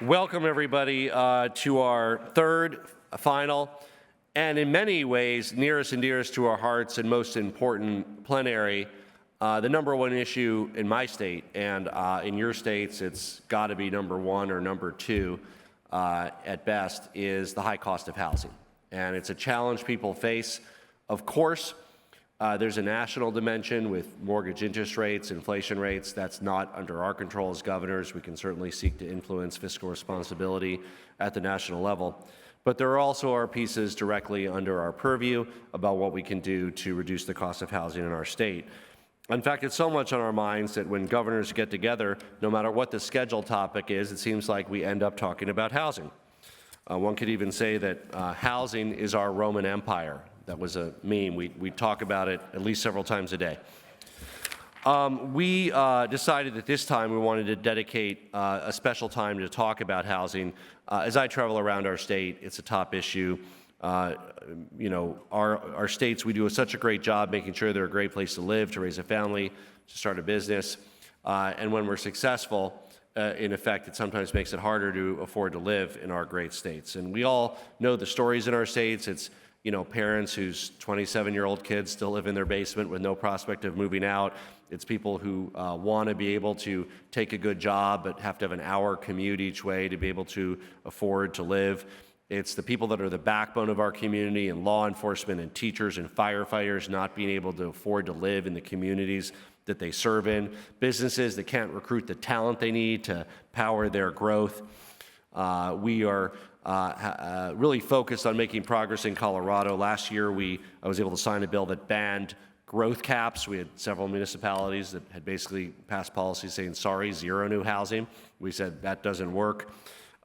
Welcome, everybody, to our third, final, and in many ways nearest and dearest to our hearts and most important plenary. The number one issue in my state and in your states, it's got to be number one or number two at best, is the high cost of housing. And it's a challenge people face. Of course, there's a national dimension with mortgage interest rates, inflation rates. That's not under our control as governors. We can certainly seek to influence fiscal responsibility at the national level. But there also are pieces directly under our purview about what we can do to reduce the cost of housing in our state. In fact, it's so much on our minds that when governors get together, no matter what the scheduled topic is, it seems like we end up talking about housing. One could even say that housing is our Roman Empire. That was a meme. We talk about it at least several times a day. We decided that this time we wanted to dedicate a special time to talk about housing. As I travel around our state, it's a top issue. Our states, we do such a great job making sure they're a great place to live, to raise a family, to start a business. And when we're successful, in effect, it sometimes makes it harder to afford to live in our great states. And we all know the stories in our states. It's parents whose 27-year-old kids still live in their basement with no prospect of moving out. It's people who want to be able to take a good job but have to have an hour commute each way to be able to afford to live. It's the people that are the backbone of our community and law enforcement and teachers and firefighters not being able to afford to live in the communities that they serve in. Businesses that can't recruit the talent they need to power their growth. We are really focused on making progress in Colorado. Last year, I was able to sign a bill that banned growth caps. We had several municipalities that had basically passed policies saying, sorry, zero new housing. We said that doesn't work.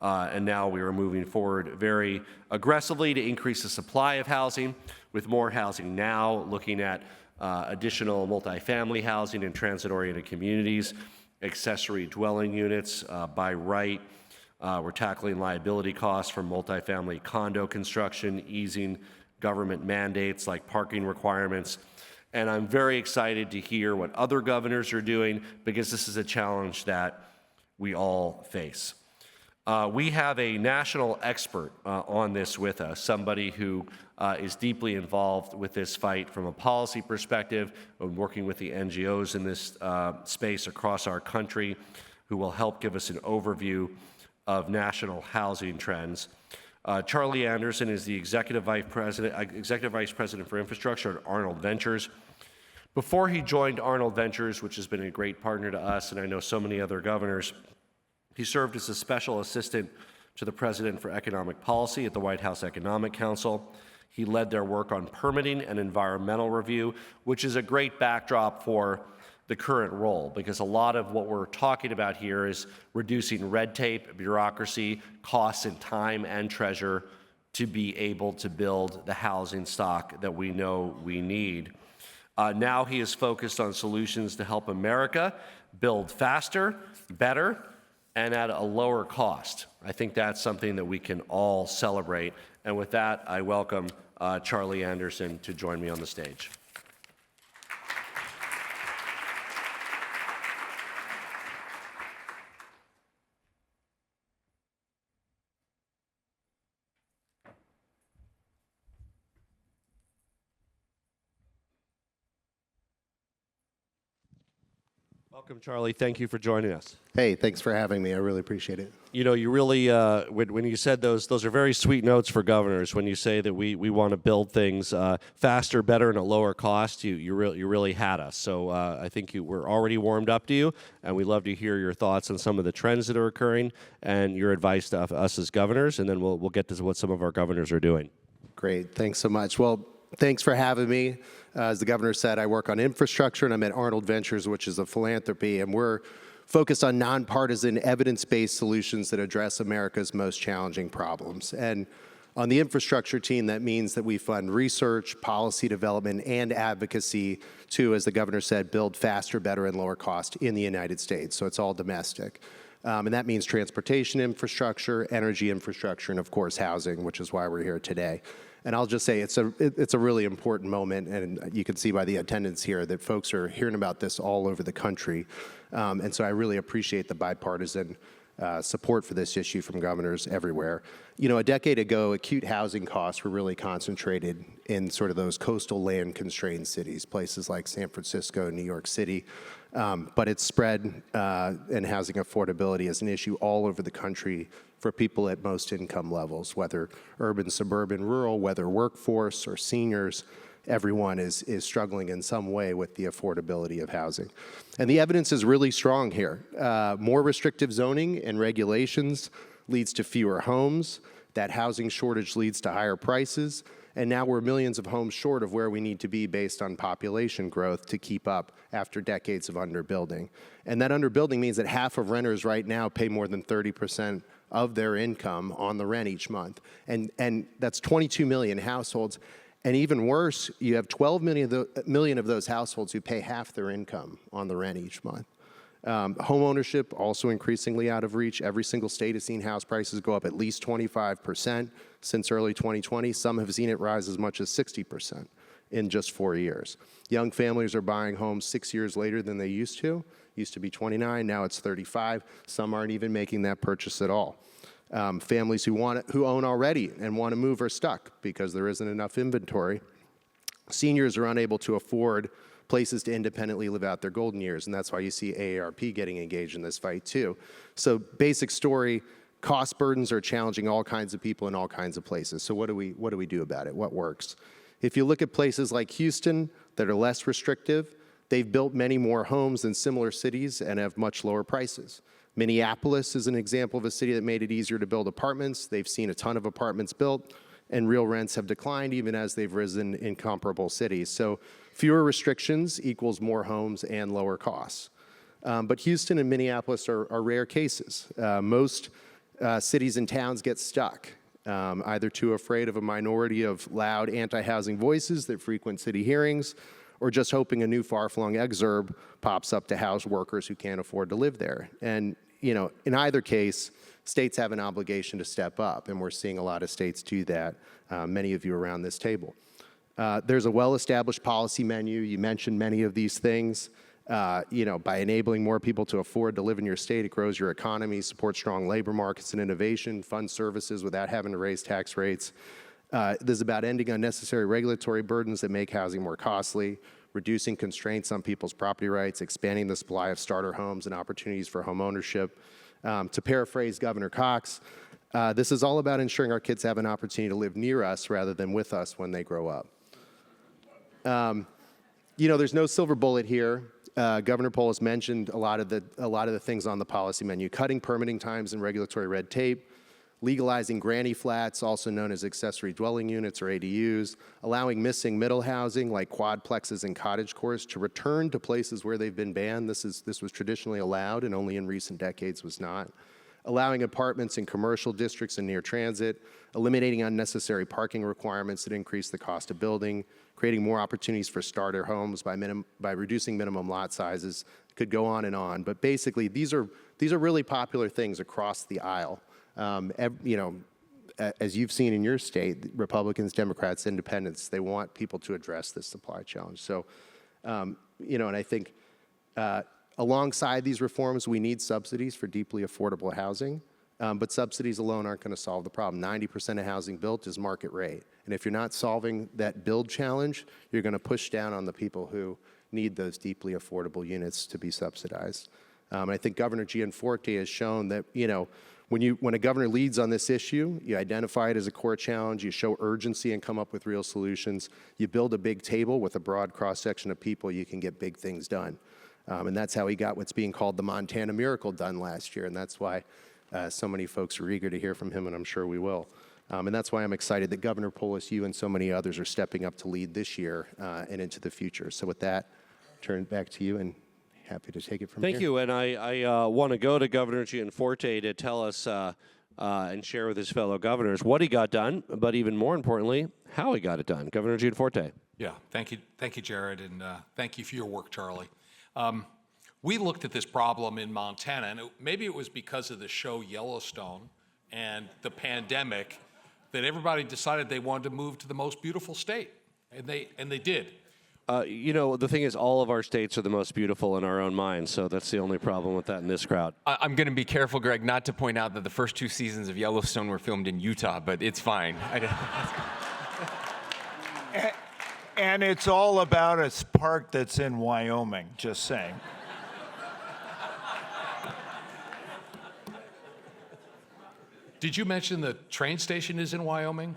And now we are moving forward very aggressively to increase the supply of housing, with more housing now, looking at additional multifamily housing in transit-oriented communities, accessory dwelling units by right. We're tackling liability costs from multifamily condo construction, easing government mandates like parking requirements. And I'm very excited to hear what other governors are doing, because this is a challenge that we all face. We have a national expert on this with us, somebody who is deeply involved with this fight from a policy perspective, working with the NGOs in this space across our country, who will help give us an overview of national housing trends. Charlie Anderson is the Executive Vice President for Infrastructure at Arnold Ventures. Before he joined Arnold Ventures, which has been a great partner to us, and I know so many other governors, he served as a special assistant to the President for Economic Policy at the White House Economic Council. He led their work on permitting and environmental review, which is a great backdrop for the current role, because a lot of what we're talking about here is reducing red tape, bureaucracy, costs in time and treasure to be able to build the housing stock that we know we need. Now he is focused on solutions to help America build faster, better, and at a lower cost. I think that's something that we can all celebrate. And with that, I welcome Charlie Anderson to join me on the stage. Welcome, Charlie. Thank you for joining us. Hey, thanks for having me. I really appreciate it. You really, when you said those are very sweet notes for governors. When you say that we want to build things faster, better, and at lower cost, you really had us. So I think we're already warmed up to you, and we'd love to hear your thoughts on some of the trends that are occurring and your advice to us as governors, and then we'll get to what some of our governors are doing. Great. Thanks so much. Well, thanks for having me. As the governor said, I work on infrastructure, and I'm at Arnold Ventures, which is a philanthropy, and we're focused on nonpartisan, evidence-based solutions that address America's most challenging problems. And on the infrastructure team, that means that we fund research, policy development, and advocacy to, as the governor said, build faster, better, and lower cost in the United States. So it's all domestic. And that means transportation infrastructure, energy infrastructure, and of course, housing, which is why we're here today. And I'll just say it's a really important moment, and you can see by the attendance here that folks are hearing about this all over the country. And so I really appreciate the bipartisan support for this issue from governors everywhere. You know, a decade ago, acute housing costs were really concentrated in sort of those coastal land-constrained cities, places like San Francisco, New York City. But it's spread, and housing affordability is an issue all over the country for people at most income levels, whether urban, suburban, rural, whether workforce or seniors. Everyone is struggling in some way with the affordability of housing. And the evidence is really strong here. More restrictive zoning and regulations leads to fewer homes. That housing shortage leads to higher prices. And now we're millions of homes short of where we need to be based on population growth to keep up after decades of underbuilding. And that underbuilding means that half of renters right now pay more than 30% of their income on the rent each month. And that's 22 million households. And even worse, you have 12 million of those households who pay half their income on the rent each month. Home ownership also increasingly out of reach. Every single state has seen house prices go up at least 25% since early 2020. Some have seen it rise as much as 60% in just 4 years. Young families are buying homes 6 years later than they used to. Used to be 29, now it's 35. Some aren't even making that purchase at all. Families who own already and want to move are stuck because there isn't enough inventory. Seniors are unable to afford places to independently live out their golden years, and that's why you see AARP getting engaged in this fight too. So basic story, cost burdens are challenging all kinds of people in all kinds of places. So what do we do about it? What works? If you look at places like Houston that are less restrictive, they've built many more homes than similar cities and have much lower prices. Minneapolis is an example of a city that made it easier to build apartments. They've seen a ton of apartments built, and real rents have declined even as they've risen in comparable cities. So fewer restrictions equals more homes and lower costs. But Houston and Minneapolis are rare cases. Most cities and towns get stuck, either too afraid of a minority of loud anti-housing voices that frequent city hearings, or just hoping a new far-flung exurb pops up to house workers who can't afford to live there. And, you know, in either case, states have an obligation to step up, and we're seeing a lot of states do that, many of you around this table. There's a well-established policy menu. You mentioned many of these things. You know, by enabling more people to afford to live in your state, it grows your economy, supports strong labor markets and innovation, funds services without having to raise tax rates. This is about ending unnecessary regulatory burdens that make housing more costly, reducing constraints on people's property rights, expanding the supply of starter homes and opportunities for home ownership. To paraphrase Governor Cox, this is all about ensuring our kids have an opportunity to live near us rather than with us when they grow up. You know, there's no silver bullet here. Governor Polis mentioned a lot of the things on the policy menu: cutting permitting times and regulatory red tape, legalizing granny flats, also known as accessory dwelling units or ADUs, allowing missing middle housing like quadplexes and cottagecore to return to places where they've been banned. This was traditionally allowed and only in recent decades was not. Allowing apartments in commercial districts and near transit, eliminating unnecessary parking requirements that increase the cost of building, creating more opportunities for starter homes by reducing minimum lot sizes. Could go on and on, but basically these are really popular things across the aisle. You know, as you've seen in your state, Republicans, Democrats, Independents, they want people to address this supply challenge. So, you know, and I think alongside these reforms, we need subsidies for deeply affordable housing, but subsidies alone aren't going to solve the problem. 90% of housing built is market rate. And if you're not solving that build challenge, you're going to push down on the people who need those deeply affordable units to be subsidized. I think Governor Gianforte has shown that, you know, when a governor leads on this issue, you identify it as a core challenge, you show urgency and come up with real solutions, you build a big table with a broad cross-section of people, you can get big things done. And that's how he got what's being called the Montana Miracle done last year, and that's why so many folks are eager to hear from him, and I'm sure we will. And that's why I'm excited that Governor Polis, you and so many others are stepping up to lead this year and into the future. So with that, turn it back to you, and happy to take it from here. Thank you, and I want to go to Governor Gianforte to tell us and share with his fellow governors what he got done, but even more importantly, how he got it done. Governor Gianforte. Yeah, thank you, Jared, and thank you for your work, Charlie. We looked at this problem in Montana, and maybe it was because of the show Yellowstone and the pandemic that everybody decided they wanted to move to the most beautiful state, and they did. The thing is, all of our states are the most beautiful in our own minds, so that's the only problem with that in this crowd. I'm going to be careful, Greg, not to point out that the first 2 seasons of Yellowstone were filmed in Utah, but it's fine. And it's all about a park that's in Wyoming, just saying. Did you mention the train station is in Wyoming?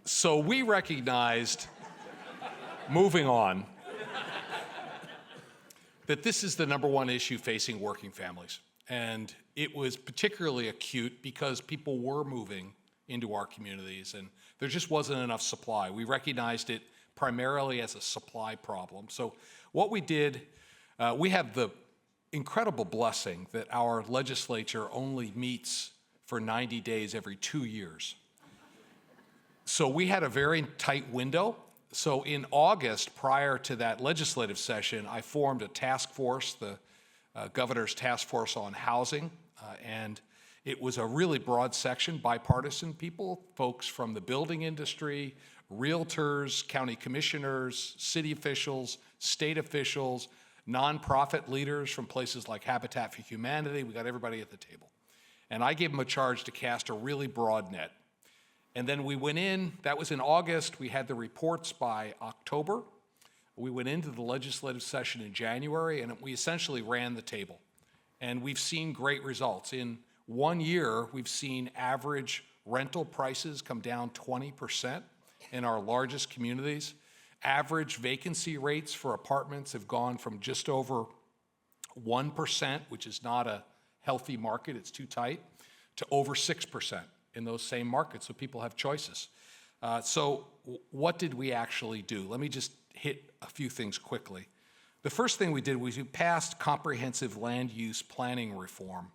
So we recognized, moving on, that this is the #1 issue facing working families. And it was particularly acute because people were moving into our communities and there just wasn't enough supply. We recognized it primarily as a supply problem. So what we did, we have the incredible blessing that our legislature only meets for 90 days every 2 years. So we had a very tight window. So in August, prior to that legislative session, I formed a task force, the Governor's Task Force on Housing, and it was a really broad section, bipartisan people, folks from the building industry, realtors, county commissioners, city officials, state officials, nonprofit leaders from places like Habitat for Humanity. We got everybody at the table. And I gave them a charge to cast a really broad net. And then we went in, that was in August, we had the reports by October. We went into the legislative session in January and we essentially ran the table. And we've seen great results. In 1 year, we've seen average rental prices come down 20% in our largest communities. Average vacancy rates for apartments have gone from just over 1%, which is not a healthy market, it's too tight, to over 6% in those same markets, so people have choices. So what did we actually do? Let me just hit a few things quickly. The first thing we did was we passed comprehensive land use planning reform,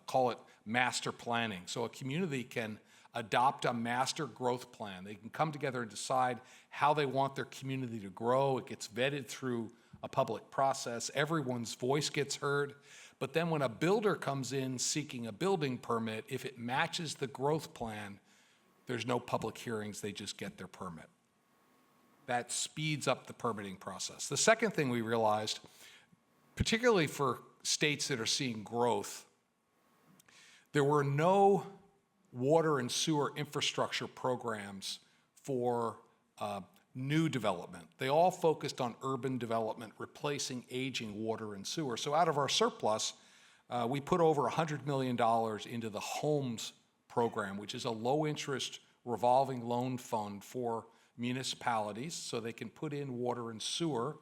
call it master planning. So a community can adopt a master growth plan. They can come together and decide how they want their community to grow. It gets vetted through a public process. Everyone's voice gets heard. But then when a builder comes in seeking a building permit, if it matches the growth plan, there's no public hearings, they just get their permit. That speeds up the permitting process. The second thing we realized, particularly for states that are seeing growth, there were no water and sewer infrastructure programs for new development. They all focused on urban development, replacing aging water and sewer. So out of our surplus, we put over $100 million into the HOMES program, which is a low-interest revolving loan fund for municipalities so they can put in water and sewer.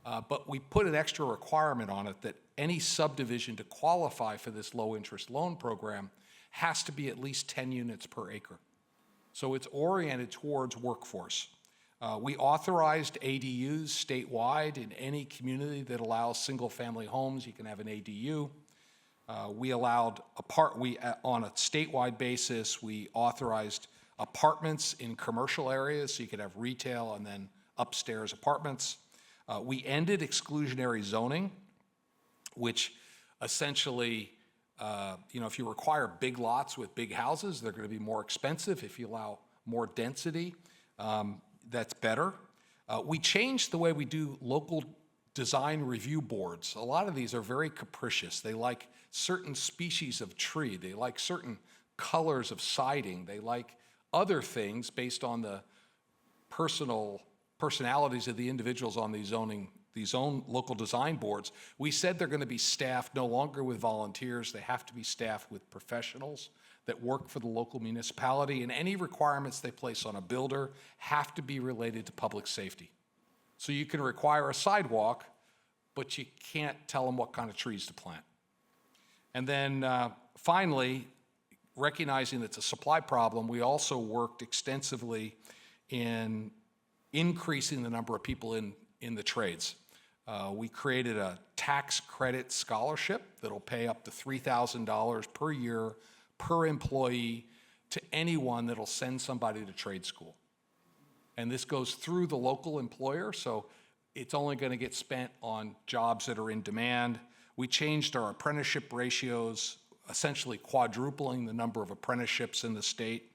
But we put an extra requirement on it that any subdivision to qualify for this low-interest loan program has to be at least 10 units per acre. So it's oriented towards workforce. We authorized ADUs statewide in any community that allows single-family homes. You can have an ADU. We allowed on a statewide basis, we authorized apartments in commercial areas, so you could have retail and then upstairs apartments. We ended exclusionary zoning, which essentially, if you require big lots with big houses, they're going to be more expensive. If you allow more density, that's better. We changed the way we do local design review boards. A lot of these are very capricious. They like certain species of tree. They like certain colors of siding. They like other things based on the personalities of the individuals on these own local design boards. We said they're going to be staffed no longer with volunteers. They have to be staffed with professionals that work for the local municipality, and any requirements they place on a builder have to be related to public safety. So you can require a sidewalk, but you can't tell them what kind of trees to plant. And then finally, recognizing that it's a supply problem, we also worked extensively in increasing the number of people in the trades. We created a tax credit scholarship that'll pay up to $3,000 per year per employee to anyone that'll send somebody to trade school. And this goes through the local employer, so it's only going to get spent on jobs that are in demand. We changed our apprenticeship ratios, essentially quadrupling the number of apprenticeships in the state.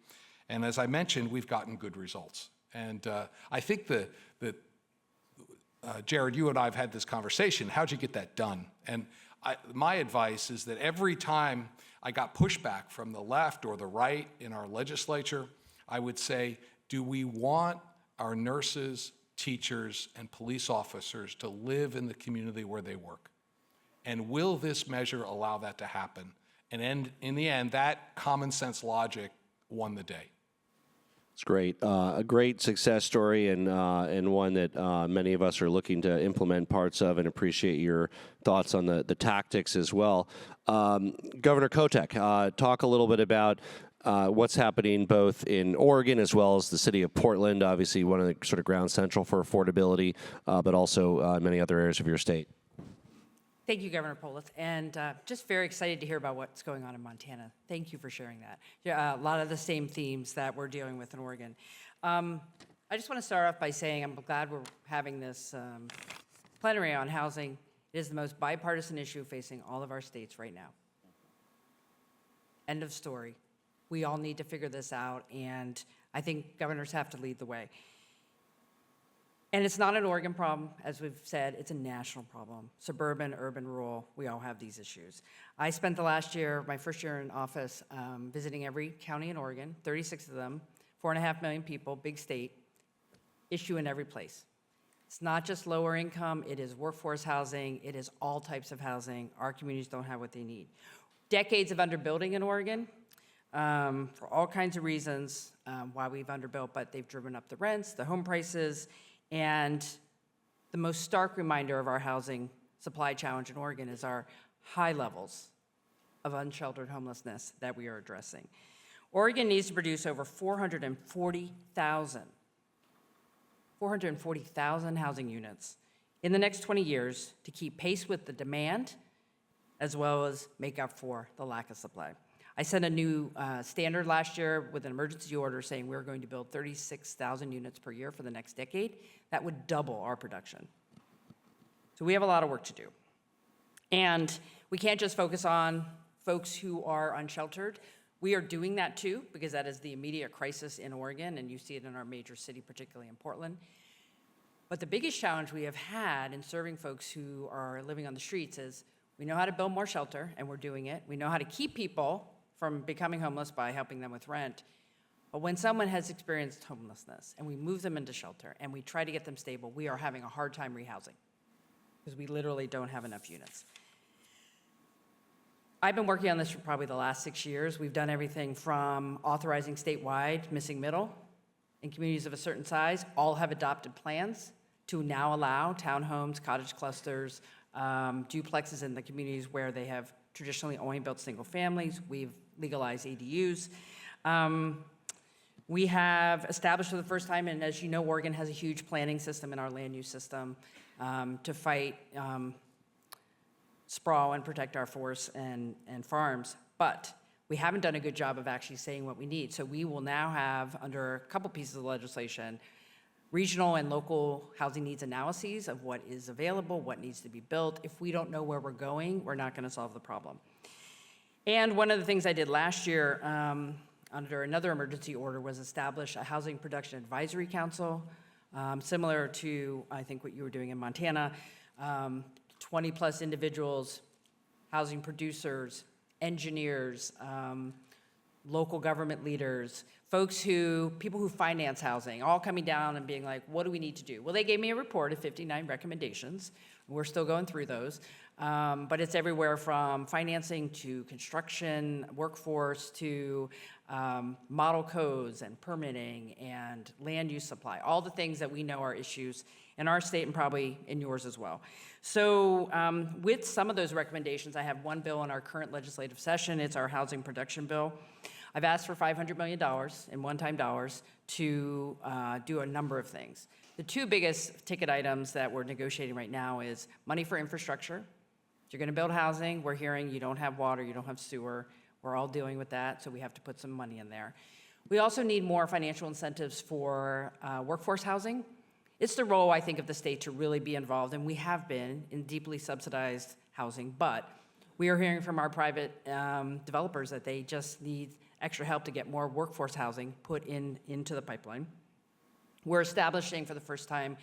And as I mentioned, we've gotten good results. And I think Jared, you and I have had this conversation. How'd you get that done? And my advice is that every time I got pushback from the left or the right in our legislature, I would say, do we want our nurses, teachers, and police officers to live in the community where they work? And will this measure allow that to happen? And in the end, that common sense logic won the day. It's great. A great success story, and one that many of us are looking to implement parts of, and appreciate your thoughts on the tactics as well. Governor Kotek, talk a little bit about what's happening both in Oregon as well as the city of Portland, obviously one of the sort of ground central for affordability, but also many other areas of your state. Thank you, Governor Polis, and just very excited to hear about what's going on in Montana. Thank you for sharing that. Yeah, a lot of the same themes that we're dealing with in Oregon. I just want to start off by saying I'm glad we're having this plenary on housing. It is the most bipartisan issue facing all of our states right now. End of story. We all need to figure this out, and I think governors have to lead the way. And it's not an Oregon problem, as we've said, it's a national problem. Suburban, urban, rural, we all have these issues. I spent the last year, my first year in office, visiting every county in Oregon, 36 of them, 4.5 million people, big state, issue in every place. It's not just lower income, it is workforce housing, it is all types of housing. Our communities don't have what they need. Decades of underbuilding in Oregon, for all kinds of reasons why we've underbuilt, but they've driven up the rents, the home prices, and the most stark reminder of our housing supply challenge in Oregon is our high levels of unsheltered homelessness that we are addressing. Oregon needs to produce over 440,000 housing units in the next 20 years to keep pace with the demand, as well as make up for the lack of supply. I set a new standard last year with an emergency order saying we're going to build 36,000 units per year for the next decade. That would double our production. So we have a lot of work to do. And we can't just focus on folks who are unsheltered. We are doing that too, because that is the immediate crisis in Oregon, and you see it in our major city, particularly in Portland. But the biggest challenge we have had in serving folks who are living on the streets is we know how to build more shelter, and we're doing it. We know how to keep people from becoming homeless by helping them with rent. But when someone has experienced homelessness and we move them into shelter and we try to get them stable, we are having a hard time rehousing because we literally don't have enough units. I've been working on this for probably the last 6 years. We've done everything from authorizing statewide missing middle in communities of a certain size. All have adopted plans to now allow townhomes, cottage clusters, duplexes in the communities where they have traditionally only built single families. We've legalized ADUs. We have established for the first time, and as you know, Oregon has a huge planning system in our land use system to fight sprawl and protect our forests and farms. But we haven't done a good job of actually saying what we need. So we will now have, under a couple pieces of legislation, regional and local housing needs analyses of what is available, what needs to be built. If we don't know where we're going, we're not going to solve the problem. And one of the things I did last year under another emergency order was establish a housing production advisory council, similar to, I think, what you were doing in Montana. 20 plus individuals, housing producers, engineers, local government leaders, people who finance housing, all coming down and being like, what do we need to do? Well, they gave me a report of 59 recommendations. We're still going through those. But it's everywhere from financing to construction, workforce, to model codes and permitting and land use supply, all the things that we know are issues in our state and probably in yours as well. So with some of those recommendations, I have one bill in our current legislative session. It's our housing production bill. I've asked for $500 million in one-time dollars to do a number of things. The two biggest ticket items that we're negotiating right now is money for infrastructure. If you're going to build housing, we're hearing you don't have water, you don't have sewer. We're all dealing with that, so we have to put some money in there. We also need more financial incentives for workforce housing. It's the role, I think, of the state to really be involved, and we have been in deeply subsidized housing, but we are hearing from our private developers that they just need extra help to get more workforce housing put into the pipeline. We're establishing for the first time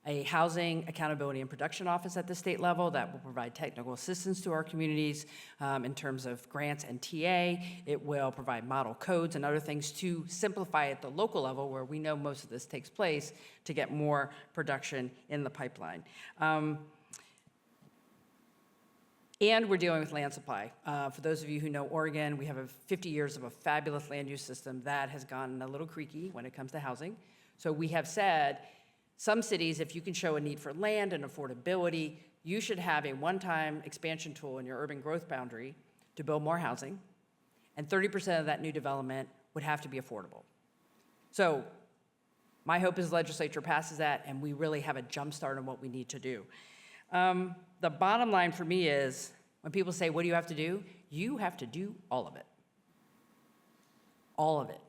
a housing accountability and production office at the state level that will provide technical assistance to our communities in terms of grants and TA. It will provide model codes and other things to simplify at the local level where we know most of this takes place to get more production in the pipeline. And we're dealing with land supply. For those of you who know Oregon, we have 50 years of a fabulous land use system that has gotten a little creaky when it comes to housing. So we have said, some cities, if you can show a need for land and affordability, you should have a one-time expansion tool in your urban growth boundary to build more housing, and 30% of that new development would have to be affordable. So my hope is the legislature passes that, and we really have a jump start on what we need to do. The bottom line for me is, when people say, what do you have to do? You have to do all of it. All of it.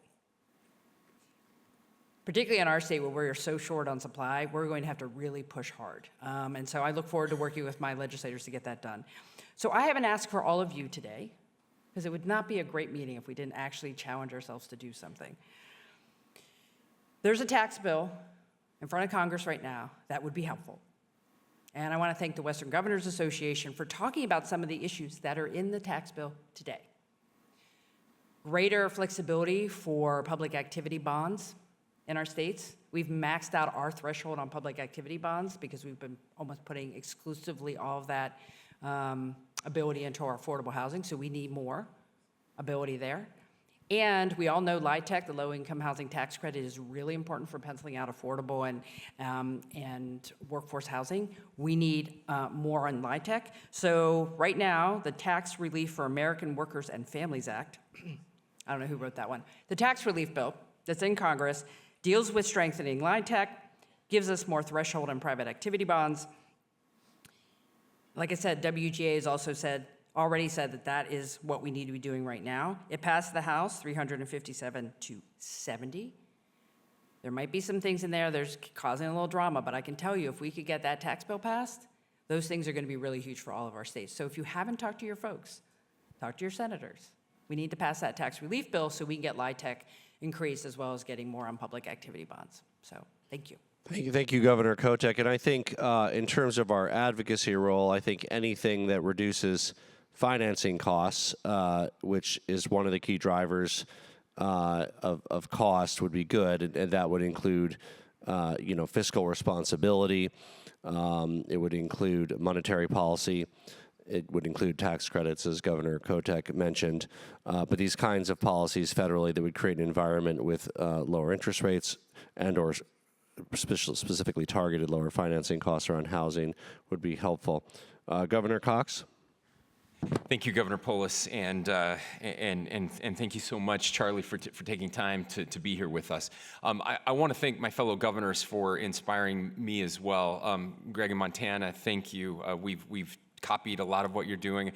Particularly in our state where we're so short on supply, we're going to have to really push hard. And so I look forward to working with my legislators to get that done. So I haven't asked for all of you today, because it would not be a great meeting if we didn't actually challenge ourselves to do something. There's a tax bill in front of Congress right now that would be helpful. And I want to thank the Western Governors Association for talking about some of the issues that are in the tax bill today. Greater flexibility for public activity bonds in our states. We've maxed out our threshold on public activity bonds because we've been almost putting exclusively all of that ability into our affordable housing, so we need more ability there. And we all know LIHTC, the low-income housing tax credit, is really important for penciling out affordable and workforce housing. We need more on LIHTC. So right now, the Tax Relief for American Workers and Families Act, I don't know who wrote that one, the tax relief bill that's in Congress deals with strengthening LIHTC, gives us more threshold on private activity bonds. Like I said, WGA has also already said that that is what we need to be doing right now. It passed the House 357 to 70. There might be some things in there that's causing a little drama, but I can tell you if we could get that tax bill passed, those things are going to be really huge for all of our states. So if you haven't talked to your folks, talk to your senators. We need to pass that tax relief bill so we can get LIHTC increased as well as getting more on public activity bonds. So thank you. Thank you, Governor Kotek. And I think in terms of our advocacy role, I think anything that reduces financing costs, which is one of the key drivers of cost, would be good, and that would include, fiscal responsibility. It would include monetary policy. It would include tax credits, as Governor Kotek mentioned. But these kinds of policies federally that would create an environment with lower interest rates and/or specifically targeted lower financing costs around housing would be helpful. Governor Cox? Thank you, Governor Polis, and thank you so much, Charlie, for taking time to be here with us. I want to thank my fellow governors for inspiring me as well. Greg in Montana, thank you. We've copied a lot of what you're doing.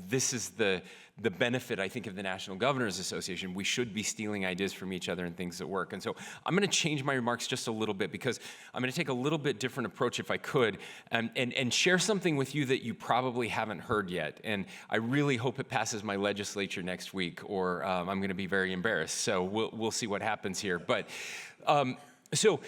This is the benefit, I think, of the National Governors Association. We should be stealing ideas from each other and things that work. And so I'm going to change my remarks just a little bit because I'm going to take a little bit different approach if I could and share something with you that you probably haven't heard yet. And I really hope it passes my legislature next week or I'm going to be very embarrassed. So we'll see what happens here. But so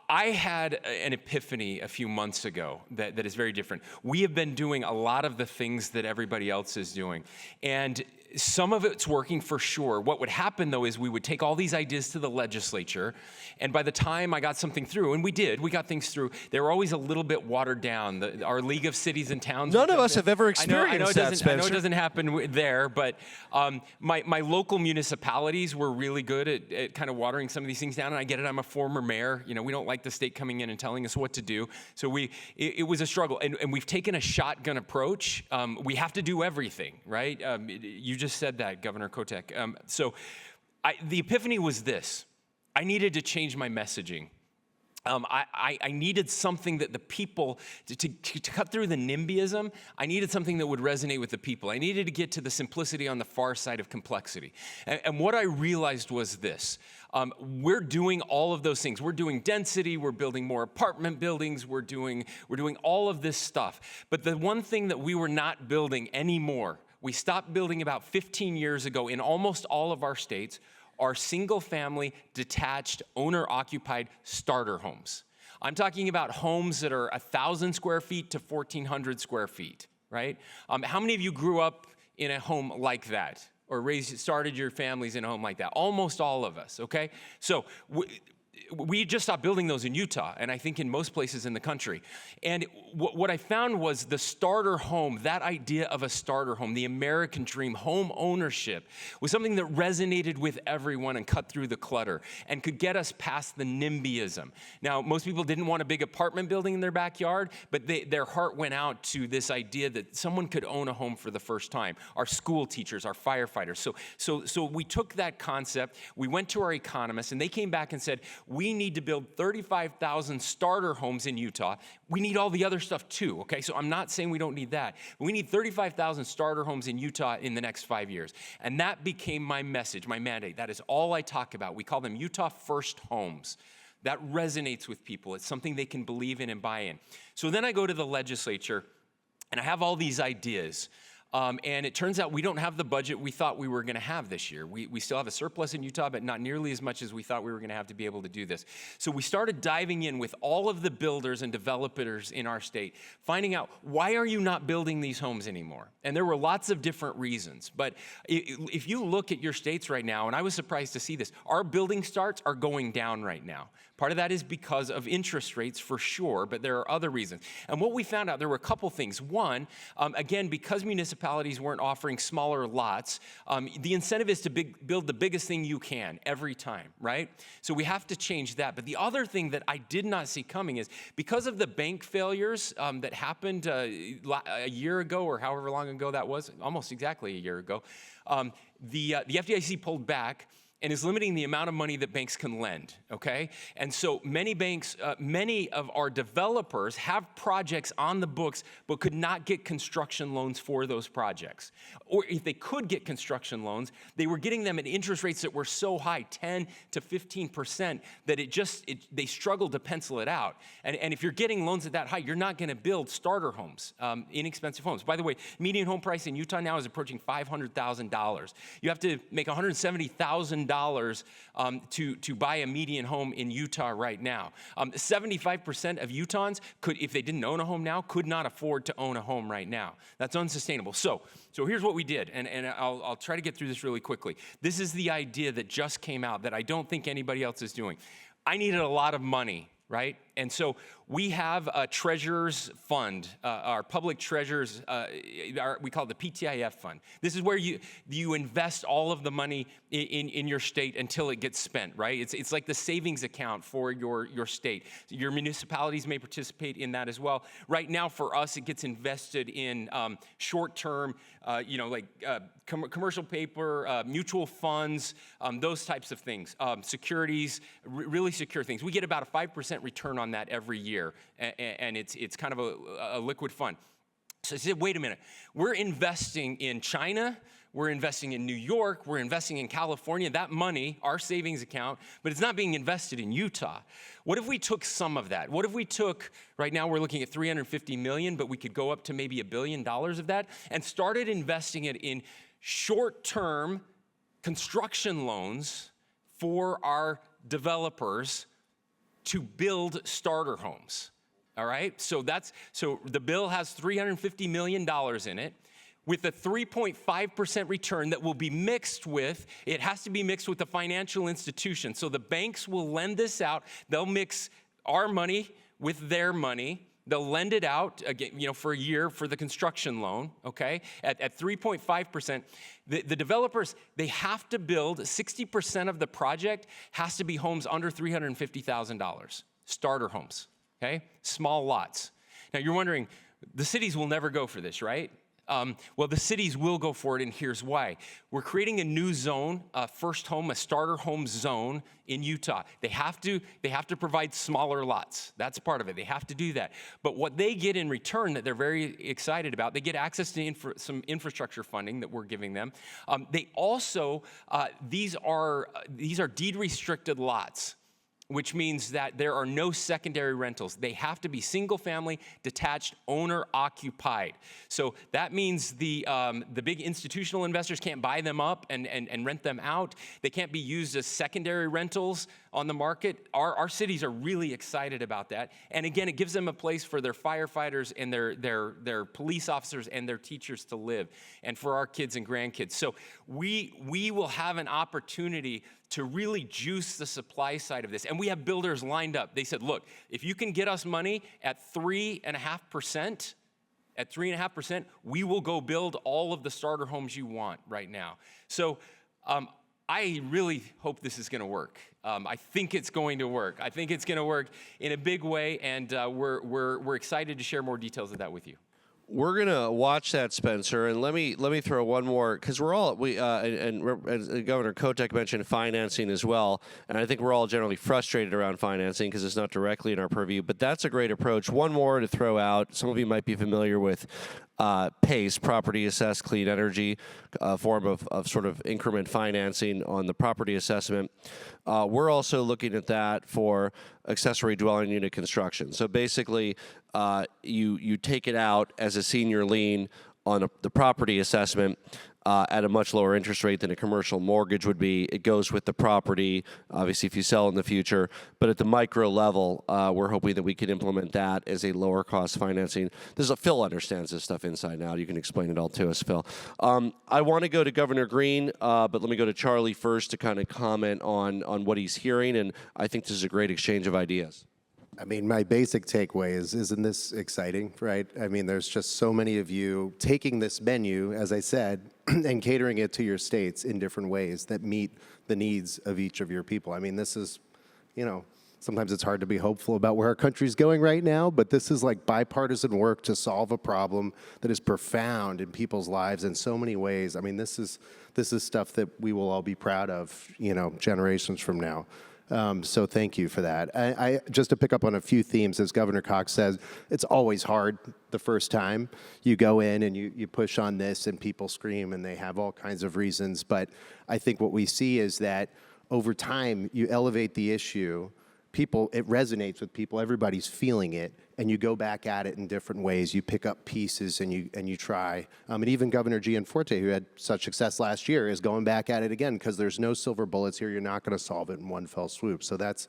I had an epiphany a few months ago that is very different. We have been doing a lot of the things that everybody else is doing. And some of it's working for sure. What would happen, though, is we would take all these ideas to the legislature, and by the time I got something through, and we got things through, they were always a little bit watered down. Our League of Cities and Towns. None of us have ever experienced that, Spencer. I know it doesn't happen there, but my local municipalities were really good at kind of watering some of these things down, and I get it. I'm a former mayor. We don't like the state coming in and telling us what to do. So it was a struggle, and we've taken a shotgun approach. We have to do everything, right? You just said that, Governor Kotek. So the epiphany was this. I needed to change my messaging. I needed something that the people, to cut through the NIMBYism, I needed something that would resonate with the people. I needed to get to the simplicity on the far side of complexity. And what I realized was this. We're doing all of those things. We're doing density, we're building more apartment buildings, we're doing all of this stuff. But the one thing that we were not building anymore we stopped building about 15 years ago in almost all of our states are single-family, detached, owner-occupied starter homes. I'm talking about homes that are 1,000 square feet to 1,400 square feet, right? How many of you grew up in a home like that, or started your families in a home like that? Almost all of us, okay? So we just stopped building those in Utah, and I think in most places in the country. And what I found was the starter home, that idea of a starter home, the American dream, home ownership, was something that resonated with everyone and cut through the clutter and could get us past the NIMBYism. Now, most people didn't want a big apartment building in their backyard, but their heart went out to this idea that someone could own a home for the first time. Our school teachers, our firefighters. So we took that concept, we went to our economists, and they came back and said, we need to build 35,000 starter homes in Utah. We need all the other stuff too, okay? So I'm not saying we don't need that. But we need 35,000 starter homes in Utah in the next 5 years. And that became my message, my mandate. That is all I talk about. We call them Utah First Homes. That resonates with people. It's something they can believe in and buy in. So then I go to the legislature, and I have all these ideas. And it turns out we don't have the budget we thought we were going to have this year. We still have a surplus in Utah, but not nearly as much as we thought we were going to have to be able to do this. So we started diving in with all of the builders and developers in our state, finding out, why are you not building these homes anymore? And there were lots of different reasons. But if you look at your states right now, and I was surprised to see this, our building starts are going down right now. Part of that is because of interest rates for sure, but there are other reasons. And what we found out, there were a couple things. One, again, because municipalities weren't offering smaller lots, the incentive is to build the biggest thing you can every time, right? So we have to change that. But the other thing that I did not see coming is because of the bank failures that happened a year ago, or however long ago that was, almost exactly a year ago, the FDIC pulled back and is limiting the amount of money that banks can lend, okay? And so many banks, many of our developers have projects on the books, but could not get construction loans for those projects. Or if they could get construction loans, they were getting them at interest rates that were so high, 10 to 15%, that they struggled to pencil it out. And if you're getting loans at that high, you're not gonna build starter homes, inexpensive homes. By the way, median home price in Utah now is approaching $500,000. You have to make $170,000 to buy a median home in Utah right now. 75% of Utahns could, if they didn't own a home now, could not afford to own a home right now. That's unsustainable. So here's what we did, and I'll try to get through this really quickly. This is the idea that just came out that I don't think anybody else is doing. I needed a lot of money, right? And so we have a treasurer's fund, our public treasurers, we call it the PTIF fund. This is where you invest all of the money in your state until it gets spent, right? It's like the savings account for your state. Your municipalities may participate in that as well. Right now for us, it gets invested in short-term, commercial paper, mutual funds, those types of things, securities, really secure things. We get about a 5% return on that every year, and it's kind of a liquid fund. So I said, wait a minute, we're investing in China, we're investing in New York, we're investing in California, that money, our savings account, but it's not being invested in Utah. What if we took some of that? What if we took, right now we're looking at $350 million, but we could go up to maybe $1 billion of that, and started investing it in short-term construction loans for our developers to build starter homes, all right? So the bill has $350 million in it with a 3.5% return that will be mixed with, it has to be mixed with the financial institution. So the banks will lend this out. They'll mix our money with their money. They'll lend it out again, for a year for the construction loan, okay? At 3.5%, the developers, they have to build 60% of the project has to be homes under $350,000, starter homes, okay? Small lots. Now you're wondering, the cities will never go for this, right? Well, the cities will go for it, and here's why. We're creating a new zone, a first home, a starter home zone in Utah. They have to provide smaller lots. That's part of it. They have to do that. But what they get in return that they're very excited about, they get access to some infrastructure funding that we're giving them. They also, these are deed restricted lots. which means that there are no secondary rentals. They have to be single-family, detached, owner-occupied. So that means the big institutional investors can't buy them up and rent them out. They can't be used as secondary rentals on the market. Our cities are really excited about that. And again, it gives them a place for their firefighters and their police officers and their teachers to live, and for our kids and grandkids. So we will have an opportunity to really juice the supply side of this. And we have builders lined up. They said, look, if you can get us money at 3.5%, we will go build all of the starter homes you want right now. So I really hope this is going to work. I think it's going to work. I think it's going to work in a big way, and we're excited to share more details of that with you. We're gonna watch that, Spencer, and let me throw one more, because we're all and Governor Kotek mentioned financing as well, and I think we're all generally frustrated around financing because it's not directly in our purview. But that's a great approach. One more to throw out. Some of you might be familiar with PACE, Property Assessed Clean Energy, form of sort of increment financing on the property assessment. We're also looking at that for accessory dwelling unit construction. So basically, you take it out as a senior lien on the property assessment at a much lower interest rate than a commercial mortgage would be. It goes with the property, obviously, if you sell in the future. But at the micro level, we're hoping that we can implement that as a lower cost financing. Phil understands this stuff inside and out. You can explain it all to us, Phil. I want to go to Governor Green, but let me go to Charlie first to kind of comment on what he's hearing. And I think this is a great exchange of ideas. I mean, my basic takeaway is, isn't this exciting, right? I mean, there's just so many of you taking this menu, as I said, and catering it to your states in different ways that meet the needs of each of your people. I mean, this is, sometimes it's hard to be hopeful about where our country's going right now, but this is like bipartisan work to solve a problem that is profound in people's lives in so many ways. I mean, this is stuff that we will all be proud of, generations from now. So thank you for that. I just to pick up on a few themes, as Governor Cox says, it's always hard the first time. You go in and you push on this and people scream and they have all kinds of reasons. But I think what we see is that over time, you elevate the issue. It resonates with people, everybody's feeling it, and you go back at it in different ways. You pick up pieces and you try. And even Governor Gianforte, who had such success last year, is going back at it again because there's no silver bullets here. You're not going to solve it in one fell swoop. So that's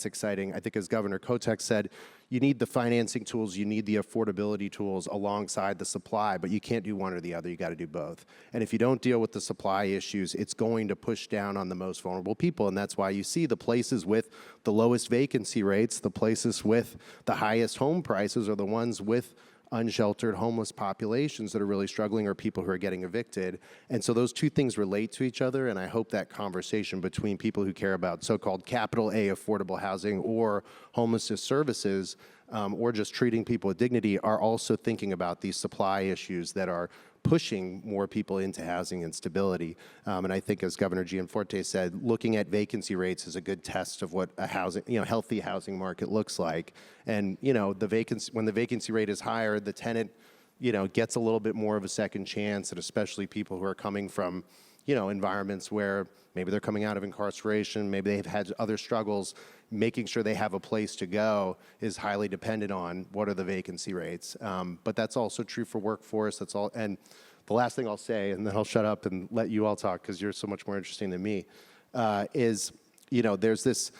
exciting. I think as Governor Kotek said, you need the financing tools, you need the affordability tools alongside the supply, but you can't do one or the other. You got to do both. And if you don't deal with the supply issues, it's going to push down on the most vulnerable people. And that's why you see the places with the lowest vacancy rates, the places with the highest home prices are the ones with unsheltered homeless populations that are really struggling, or people who are getting evicted. And so those two things relate to each other, and I hope that conversation between people who care about so-called capital A affordable housing or homelessness services, or just treating people with dignity, are also thinking about these supply issues that are pushing more people into housing instability. And I think, as Governor Gianforte said, looking at vacancy rates is a good test of what a healthy housing market looks like. And when the vacancy rate is higher, the tenant, gets a little bit more of a second chance, and especially people who are coming from, environments where maybe they're coming out of incarceration, maybe they've had other struggles. Making sure they have a place to go is highly dependent on what are the vacancy rates. But that's also true for workforce. That's all. And the last thing I'll say, and then I'll shut up and let you all talk because you're so much more interesting than me, is there's this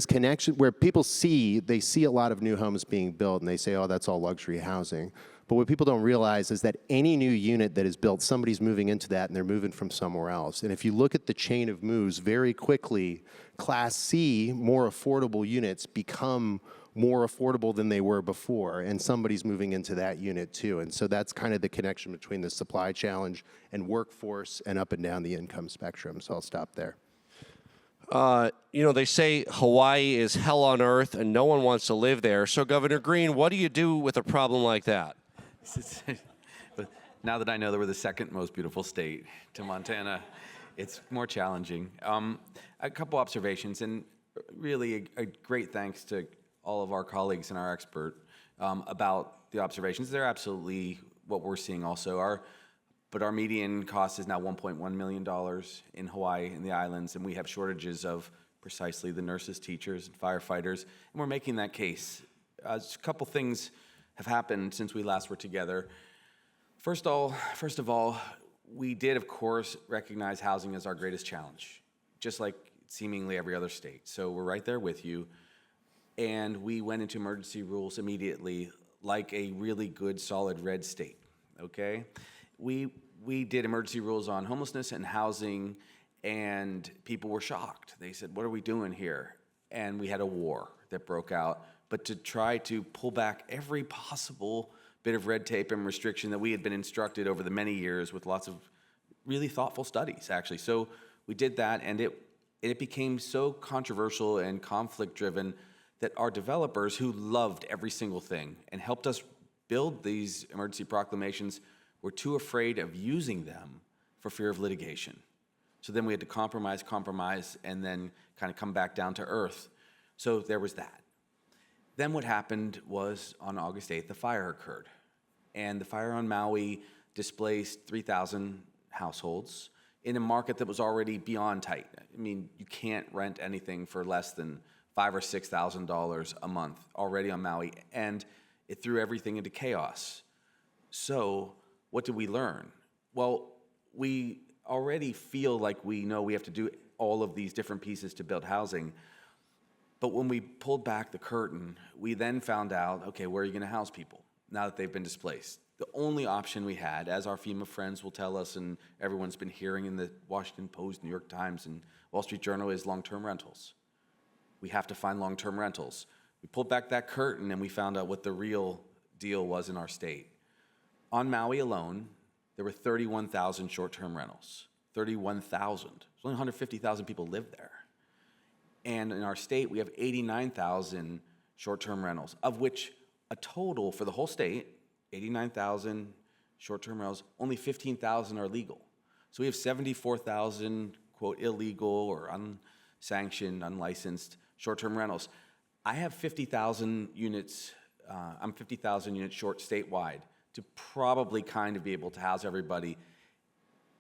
connection where people see a lot of new homes being built and they say, oh, that's all luxury housing. But what people don't realize is that any new unit that is built, somebody's moving into that and they're moving from somewhere else. And if you look at the chain of moves, very quickly, Class C, more affordable units become more affordable than they were before, and somebody's moving into that unit too. And so that's kind of the connection between the supply challenge and workforce and up and down the income spectrum. So I'll stop there. They say Hawaii is hell on earth and no one wants to live there. So Governor Green, what do you do with a problem like that? Now that I know that we're the second most beautiful state to Montana, it's more challenging. A couple observations, and really a great thanks to all of our colleagues and our expert about the observations. They're absolutely what we're seeing also. But our median cost is now $1.1 million in Hawaii and the islands, and we have shortages of precisely the nurses, teachers, and firefighters, and we're making that case. A couple things have happened since we last were together. First of all, we did, of course, recognize housing as our greatest challenge, just like seemingly every other state. So we're right there with you. And we went into emergency rules immediately, like a really good, solid red state, okay? We did emergency rules on homelessness and housing, and people were shocked. They said, what are we doing here? And we had a war that broke out. But to try to pull back every possible bit of red tape and restriction that we had been instructed over the many years with lots of really thoughtful studies, actually. So we did that, and it became so controversial and conflict-driven that our developers, who loved every single thing and helped us build these emergency proclamations, were too afraid of using them for fear of litigation. So then we had to compromise, and then kind of come back down to earth. So there was that. Then what happened was on August 8th, the fire occurred. And the fire on Maui displaced 3,000 households in a market that was already beyond tight. I mean, you can't rent anything for less than $5,000 or $6,000 a month already on Maui, and it threw everything into chaos. So what did we learn? Well, we already feel like we know we have to do all of these different pieces to build housing. But when we pulled back the curtain, we then found out, okay, where are you going to house people now that they've been displaced? The only option we had, as our FEMA friends will tell us, and everyone's been hearing in the Washington Post, New York Times, and Wall Street Journal, is long-term rentals. We have to find long-term rentals. We pulled back that curtain and we found out what the real deal was in our state. On Maui alone, there were 31,000 short-term rentals. 31,000. There's only 150,000 people live there. And in our state, we have 89,000 short-term rentals, of which a total for the whole state, 89,000 short-term rentals, only 15,000 are legal. So we have 74,000, quote, illegal or unsanctioned, unlicensed short-term rentals. I have 50,000 units, I'm 50,000 units short statewide to probably kind of be able to house everybody.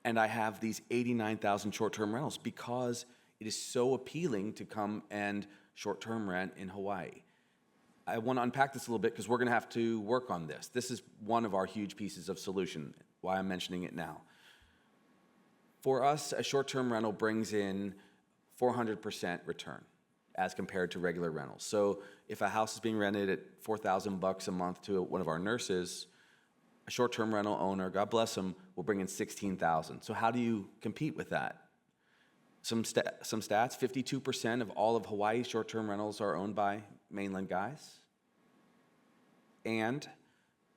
And I have these 89,000 short-term rentals because it is so appealing to come and short-term rent in Hawaii. I want to unpack this a little bit because we're going to have to work on this. This is one of our huge pieces of solution, why I'm mentioning it now. For us, a short-term rental brings in 400% return as compared to regular rentals. So if a house is being rented at $4,000 a month to one of our nurses, a short-term rental owner, God bless them, will bring in $16,000. So how do you compete with that? Some stats, 52% of all of Hawaii's short-term rentals are owned by mainland guys. And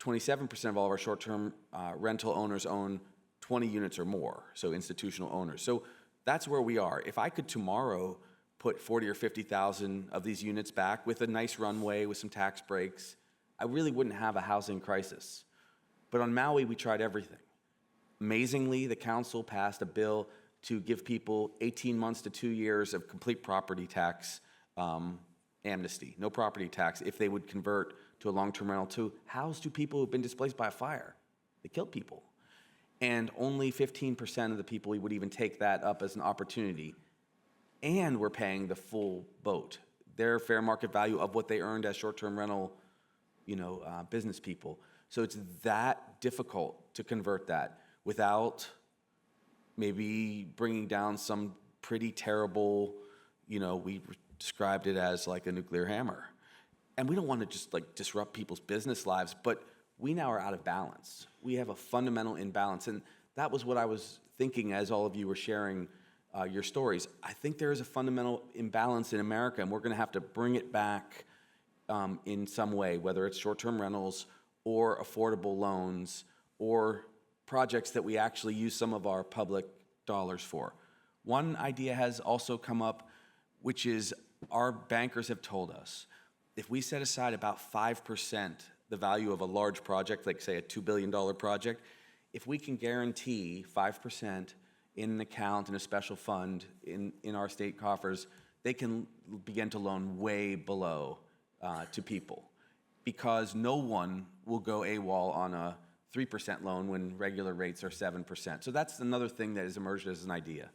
27% of all of our short-term rental owners own 20 units or more, so institutional owners. So that's where we are. If I could tomorrow put 40 or 50,000 of these units back with a nice runway, with some tax breaks, I really wouldn't have a housing crisis. But on Maui, we tried everything. Amazingly, the council passed a bill to give people 18 months to 2 years of complete property tax amnesty, no property tax, if they would convert to a long-term rental to house two people who've been displaced by a fire. They killed people. And only 15% of the people would even take that up as an opportunity. And we're paying the full boat, their fair market value of what they earned as short-term rental, business people. So it's that difficult to convert that without maybe bringing down some pretty terrible, we described it as like a nuclear hammer. And we don't want to just disrupt people's business lives, but we now are out of balance. We have a fundamental imbalance. And that was what I was thinking as all of you were sharing your stories. I think there is a fundamental imbalance in America, and we're going to have to bring it back in some way, whether it's short-term rentals or affordable loans or projects that we actually use some of our public dollars for. One idea has also come up, which is our bankers have told us, if we set aside about 5% the value of a large project, like say a $2 billion project, if we can guarantee 5% in an account in a special fund in our state coffers, they can begin to loan way below to people, because no one will go AWOL on a 3% loan when regular rates are 7%. So that's another thing that has emerged as an idea.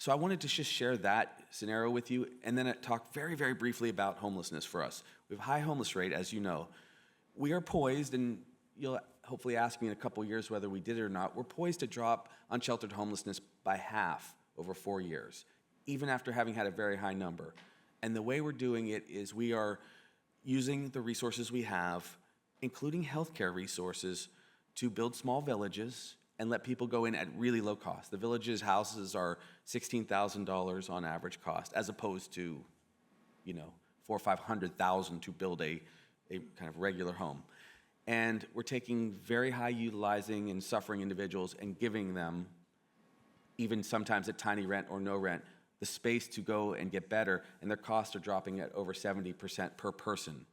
So I wanted to just share that scenario with you, and then talk very, very briefly about homelessness for us. We have a high homeless rate, as you know. We are poised, and you'll hopefully ask me in a couple years whether we did it or not. We're poised to drop unsheltered homelessness by half over 4 years, even after having had a very high number. And the way we're doing it is we are using the resources we have, including healthcare resources, to build small villages and let people go in at really low cost. The villages' houses are $16,000 on average cost, as opposed to, you know, $400,000 or $500,000 to build a kind of regular home. And we're taking very high utilizing and suffering individuals and giving them, even sometimes at tiny rent or no rent, the space to go and get better, and their costs are dropping at over 70% per person,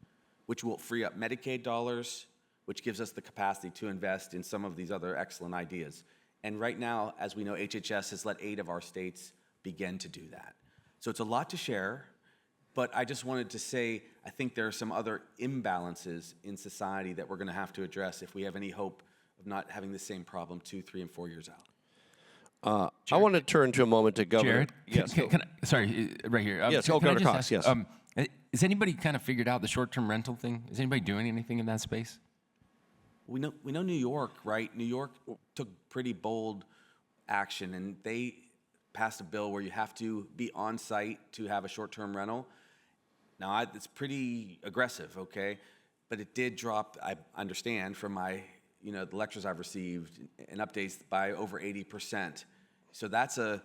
which will free up Medicaid dollars, which gives us the capacity to invest in some of these other excellent ideas. And right now, as we know, HHS has let 8 of our states begin to do that. So it's a lot to share, but I just wanted to say, I think there are some other imbalances in society that we're gonna have to address if we have any hope of not having the same problem 2, 3, and 4 years out. I want to turn to a moment to Governor. Jared, Yes. sorry, right here. Yes, can I Governor just Cox, ask, yes. Has anybody kind of figured out the short-term rental thing? Is anybody doing anything in that space? We know New York, right? New York took pretty bold action, and they passed a bill where you have to be on site to have a short-term rental. Now, it's pretty aggressive, okay? But it did drop, I understand, from my, the lectures I've received and updates by over 80%. So that's a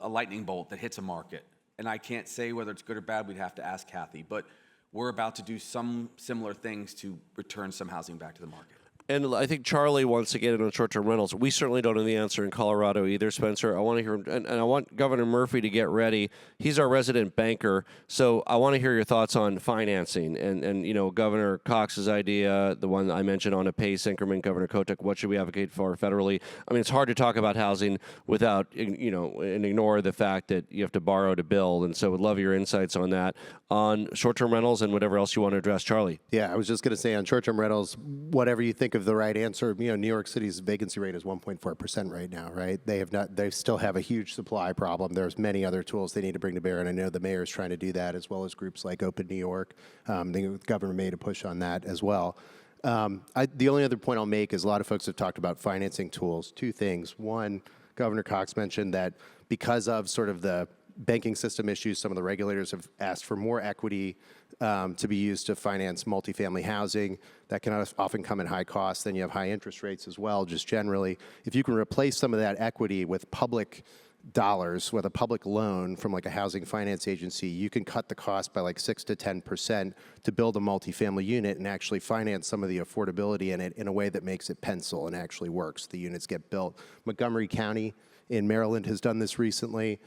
lightning bolt that hits a market. And I can't say whether it's good or bad. We'd have to ask Kathy. But we're about to do some similar things to return some housing back to the market. And I think Charlie wants to get in on short-term rentals. We certainly don't know the answer in Colorado either, Spencer. I want to hear, and I want Governor Murphy to get ready. He's our resident banker, so I want to hear your thoughts on financing. And Governor Cox's idea, the one I mentioned on a pace increment, Governor Kotek, what should we advocate for federally? I mean, it's hard to talk about housing without, and ignore the fact that you have to borrow to build. And so would love your insights on that, on short-term rentals and whatever else you want to address. Charlie. Yeah, I was just going to say on short-term rentals, whatever you think of the right answer, New York City's vacancy rate is 1.4% right now, right? They still have a huge supply problem. There's many other tools they need to bring to bear, and I know the mayor's trying to do that, as well as groups like Open New York. The governor made a push on that as well. The only other point I'll make is a lot of folks have talked about financing tools. 2 things. One, Governor Cox mentioned that because of sort of the banking system issues, some of the regulators have asked for more equity to be used to finance multifamily housing. That can often come at high cost. Then you have high interest rates as well, just generally. If you can replace some of that equity with public dollars, with a public loan from like a housing finance agency, you can cut the cost by like 6 to 10% to build a multifamily unit and actually finance some of the affordability in it in a way that makes it pencil and actually works. The units get built. Montgomery County in Maryland has done this recently.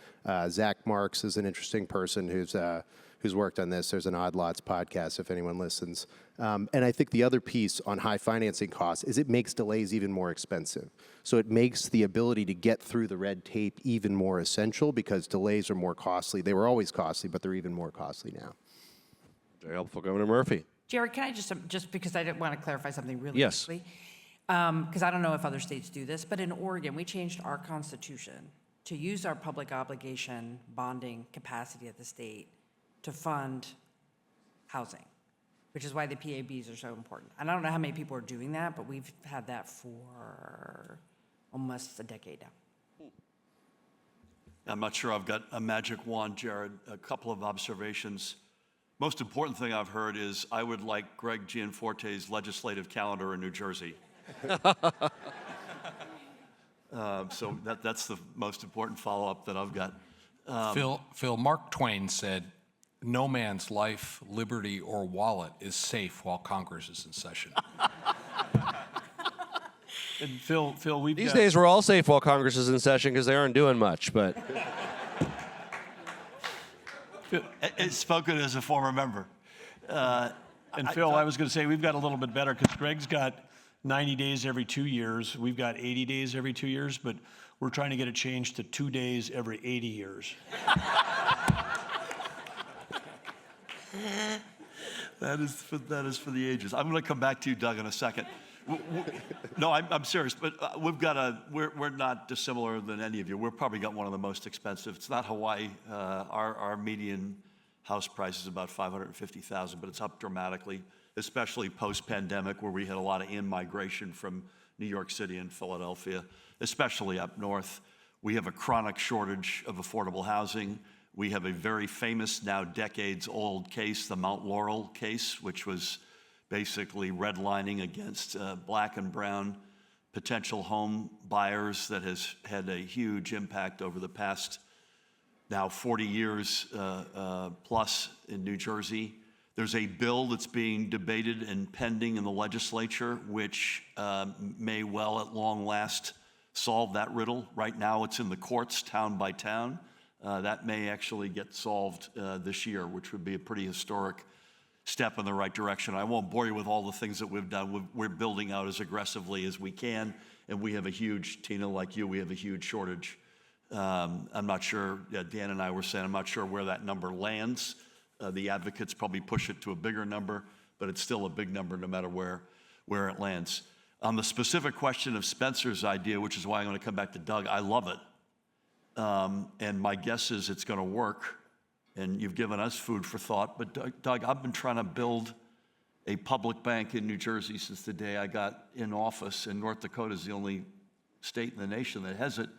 Zach Marks is an interesting person who's worked on this. There's an Odd Lots podcast if anyone listens. And I think the other piece on high financing costs is it makes delays even more expensive. So it makes the ability to get through the red tape even more essential because delays are more costly. They were always costly, but they're even more costly now. Very helpful, Governor Murphy. Jared, can I just because I want to clarify something really Yes. quickly? Because I don't know if other states do this, but in Oregon, we changed our constitution to use our public obligation bonding capacity at the state to fund housing, which is why the PABs are so important. And I don't know how many people are doing that, but we've had that for almost a decade now. I'm not sure I've got a magic wand, Jared. A couple of observations. Most important thing I've heard is I would like Greg Gianforte's legislative calendar in New Jersey. So that's the most important follow-up that I've got. Phil, Mark Twain said, "No man's life, liberty, or wallet is safe while Congress is in session." And Phil, These days, we're all safe while Congress is in session because they aren't doing much, but... It's spoken as a former member. And Phil, I was going to say we've got a little bit better because Greg's got 90 days every 2 years. We've got 80 days every 2 years, but we're trying to get it changed to 2 days every 80 years. That is for the ages. I'm going to come back to you, Doug, in a second. No, I'm serious, but we're not dissimilar than any of you. We've probably got one of the most expensive. It's not Hawaii. Our median house price is about $550,000, but it's up dramatically, especially post-pandemic, where we had a lot of in-migration from New York City and Philadelphia, especially up north. We have a chronic shortage of affordable housing. We have a very famous, now decades-old case, the Mount Laurel case, which was basically redlining against black and brown potential home buyers that has had a huge impact over the past now 40 years plus in New Jersey. There's a bill that's being debated and pending in the legislature, which may well at long last solve that riddle. Right now it's in the courts, town by town. That may actually get solved this year, which would be a pretty historic step in the right direction. I won't bore you with all the things that we've done. We're building out as aggressively as we can, and we have a huge, Tina, like you, we have a huge shortage. I'm not sure, Dan and I were saying, I'm not sure where that number lands. The advocates probably push it to a bigger number, but it's still a big number no matter where it lands. On the specific question of Spencer's idea, which is why I'm going to come back to Doug, I love it. And my guess is it's going to work. And you've given us food for thought. But Doug, I've been trying to build a public bank in New Jersey since the day I got in office. And North Dakota is the only state in the nation that has it.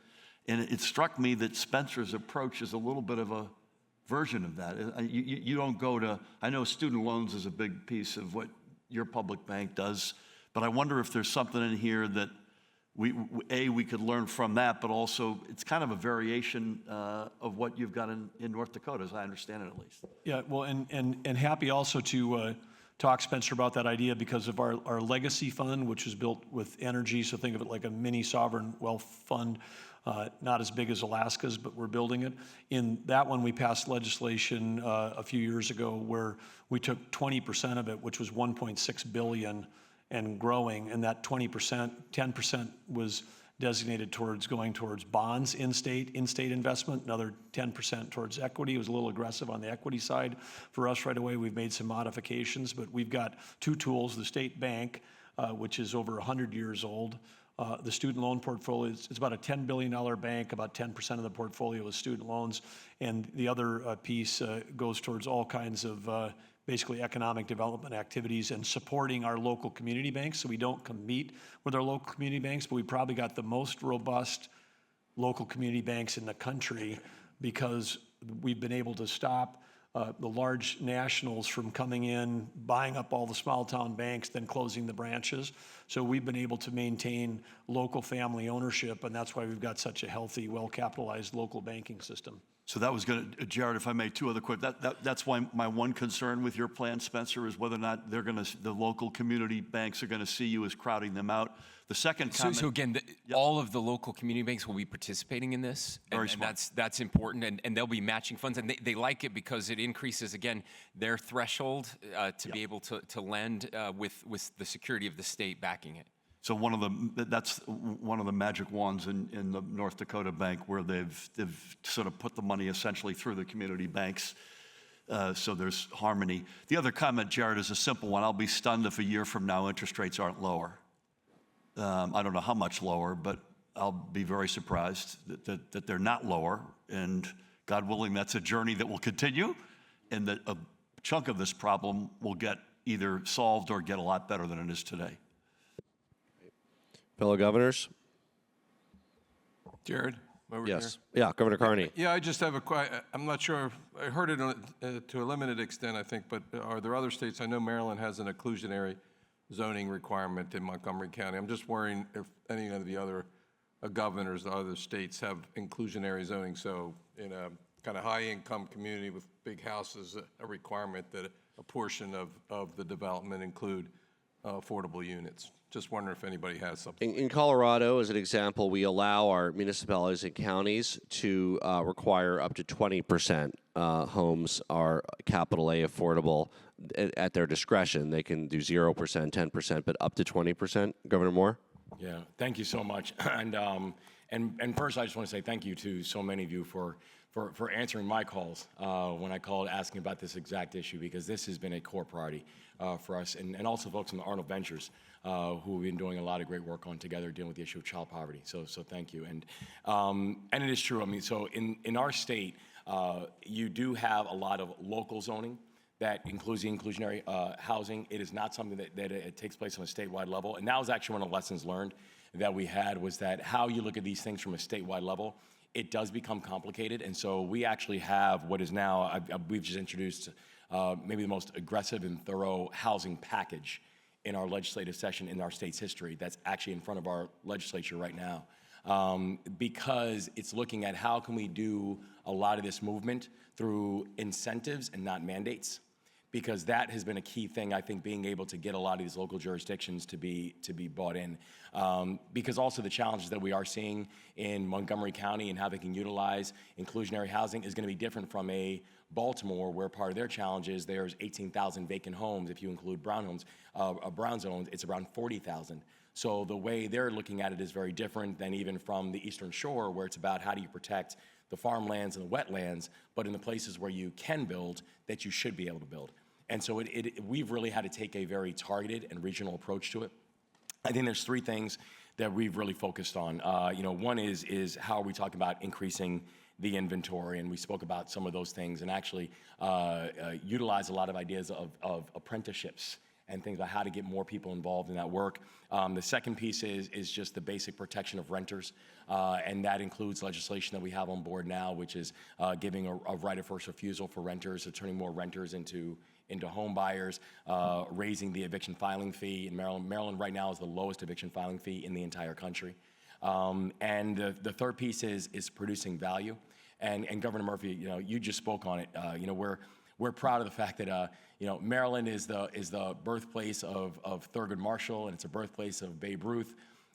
And it struck me that Spencer's approach is a little bit of a version of that. You don't go to, I know student loans is a big piece of what your public bank does. But I wonder if there's something in here that we could learn from that, but also it's kind of a variation of what you've got in North Dakota, as I understand it at least. Yeah, well, and happy also to talk, Spencer, about that idea because of our legacy fund, which was built with energy. So think of it like a mini sovereign wealth fund, not as big as Alaska's, but we're building it. In that one, we passed legislation a few years ago where we took 20% of it, which was $1.6 billion and growing, and that 20%, 10% was designated towards going towards bonds, in-state investment, another 10% towards equity. It was a little aggressive on the equity side for us right away. We've made some modifications, but we've got two tools, the state bank, which is over 100 years old. The student loan portfolio, it's about a $10 billion bank, about 10% of the portfolio is student loans, and the other piece goes towards all kinds of basically economic development activities and supporting our local community banks. So we don't compete with our local community banks, but we probably got the most robust local community banks in the country because we've been able to stop the large nationals from coming in, buying up all the small town banks, then closing the branches. So we've been able to maintain local family ownership, and that's why we've got such a healthy, well-capitalized local banking system. So that was going to, Jared, if I may, two other quick, that's why my one concern with your plan, Spencer, is whether or not the local community banks are going to see you as crowding them out. The second comment. So again, all of the local community banks will be participating in this. Very and smart. that's important, and they'll be matching funds. And they like it because it increases, again, their threshold to be able to lend with the security of the state backing it. So that's one of the magic wands in the North Dakota bank where they've sort of put the money essentially through the community banks. So there's harmony. The other comment, Jared, is a simple one. I'll be stunned if a year from now interest rates aren't lower. I don't know how much lower, but I'll be very surprised that they're not lower. And God willing, that's a journey that will continue and that a chunk of this problem will get either solved or get a lot better than it is today. Fellow governors? Jared, over Yes. Yeah, Governor Carney. here. Yeah, I just have I'm not sure, I heard it to a limited extent, I think, but are there other states? I know Maryland has an inclusionary zoning requirement in Montgomery County. I'm just worrying if any of the other governors, the other states have inclusionary zoning. So in a kind of high-income community with big houses, a requirement that a portion of the development include affordable units. Just wondering if anybody has something. In Colorado, as an example, we allow our municipalities and counties to require up to 20% homes are capital A affordable at their discretion. They can do 0%, 10%, but up to 20%. Governor Moore? Yeah, thank you so much. And first, I just want to say thank you to so many of you for answering my calls when I called asking about this exact issue, because this has been a core priority for us, and also folks from the Arnold Ventures. who we've been doing a lot of great work on together dealing with the issue of child poverty. So thank you. And it is true. I mean, so in our state, you do have a lot of local zoning that includes the inclusionary housing. It is not something that it takes place on a statewide level. And that was actually one of the lessons learned that we had, was that how you look at these things from a statewide level, it does become complicated. And so we actually have what is now, we've just introduced maybe the most aggressive and thorough housing package in our legislative session in our state's history that's actually in front of our legislature right now. Because it's looking at how can we do a lot of this movement through incentives and not mandates, because that has been a key thing, I think, being able to get a lot of these local jurisdictions to be bought in. Because also the challenges that we are seeing in Montgomery County and how they can utilize inclusionary housing is going to be different from a Baltimore, where part of their challenge is there's 18,000 vacant homes. If you include brown homes, brown zones, it's around 40,000. So the way they're looking at it is very different than even from the Eastern Shore, where it's about how do you protect the farmlands and the wetlands, but in the places where you can build, that you should be able to build. And so we've really had to take a very targeted and regional approach to it. I think there's three things that we've really focused on. One is how are we talking about increasing the inventory, and we spoke about some of those things, and actually utilize a lot of ideas of apprenticeships and things about how to get more people involved in that work. The second piece is just the basic protection of renters, and that includes legislation that we have on board now, which is giving a right of first refusal for renters, so turning more renters into home buyers, raising the eviction filing fee in Maryland. Maryland right now is the lowest eviction filing fee in the entire country. And the third piece is producing value. And Governor Murphy, you just spoke on it. We're proud of the fact that Maryland is the birthplace of Thurgood Marshall, and it's a birthplace of Babe Ruth.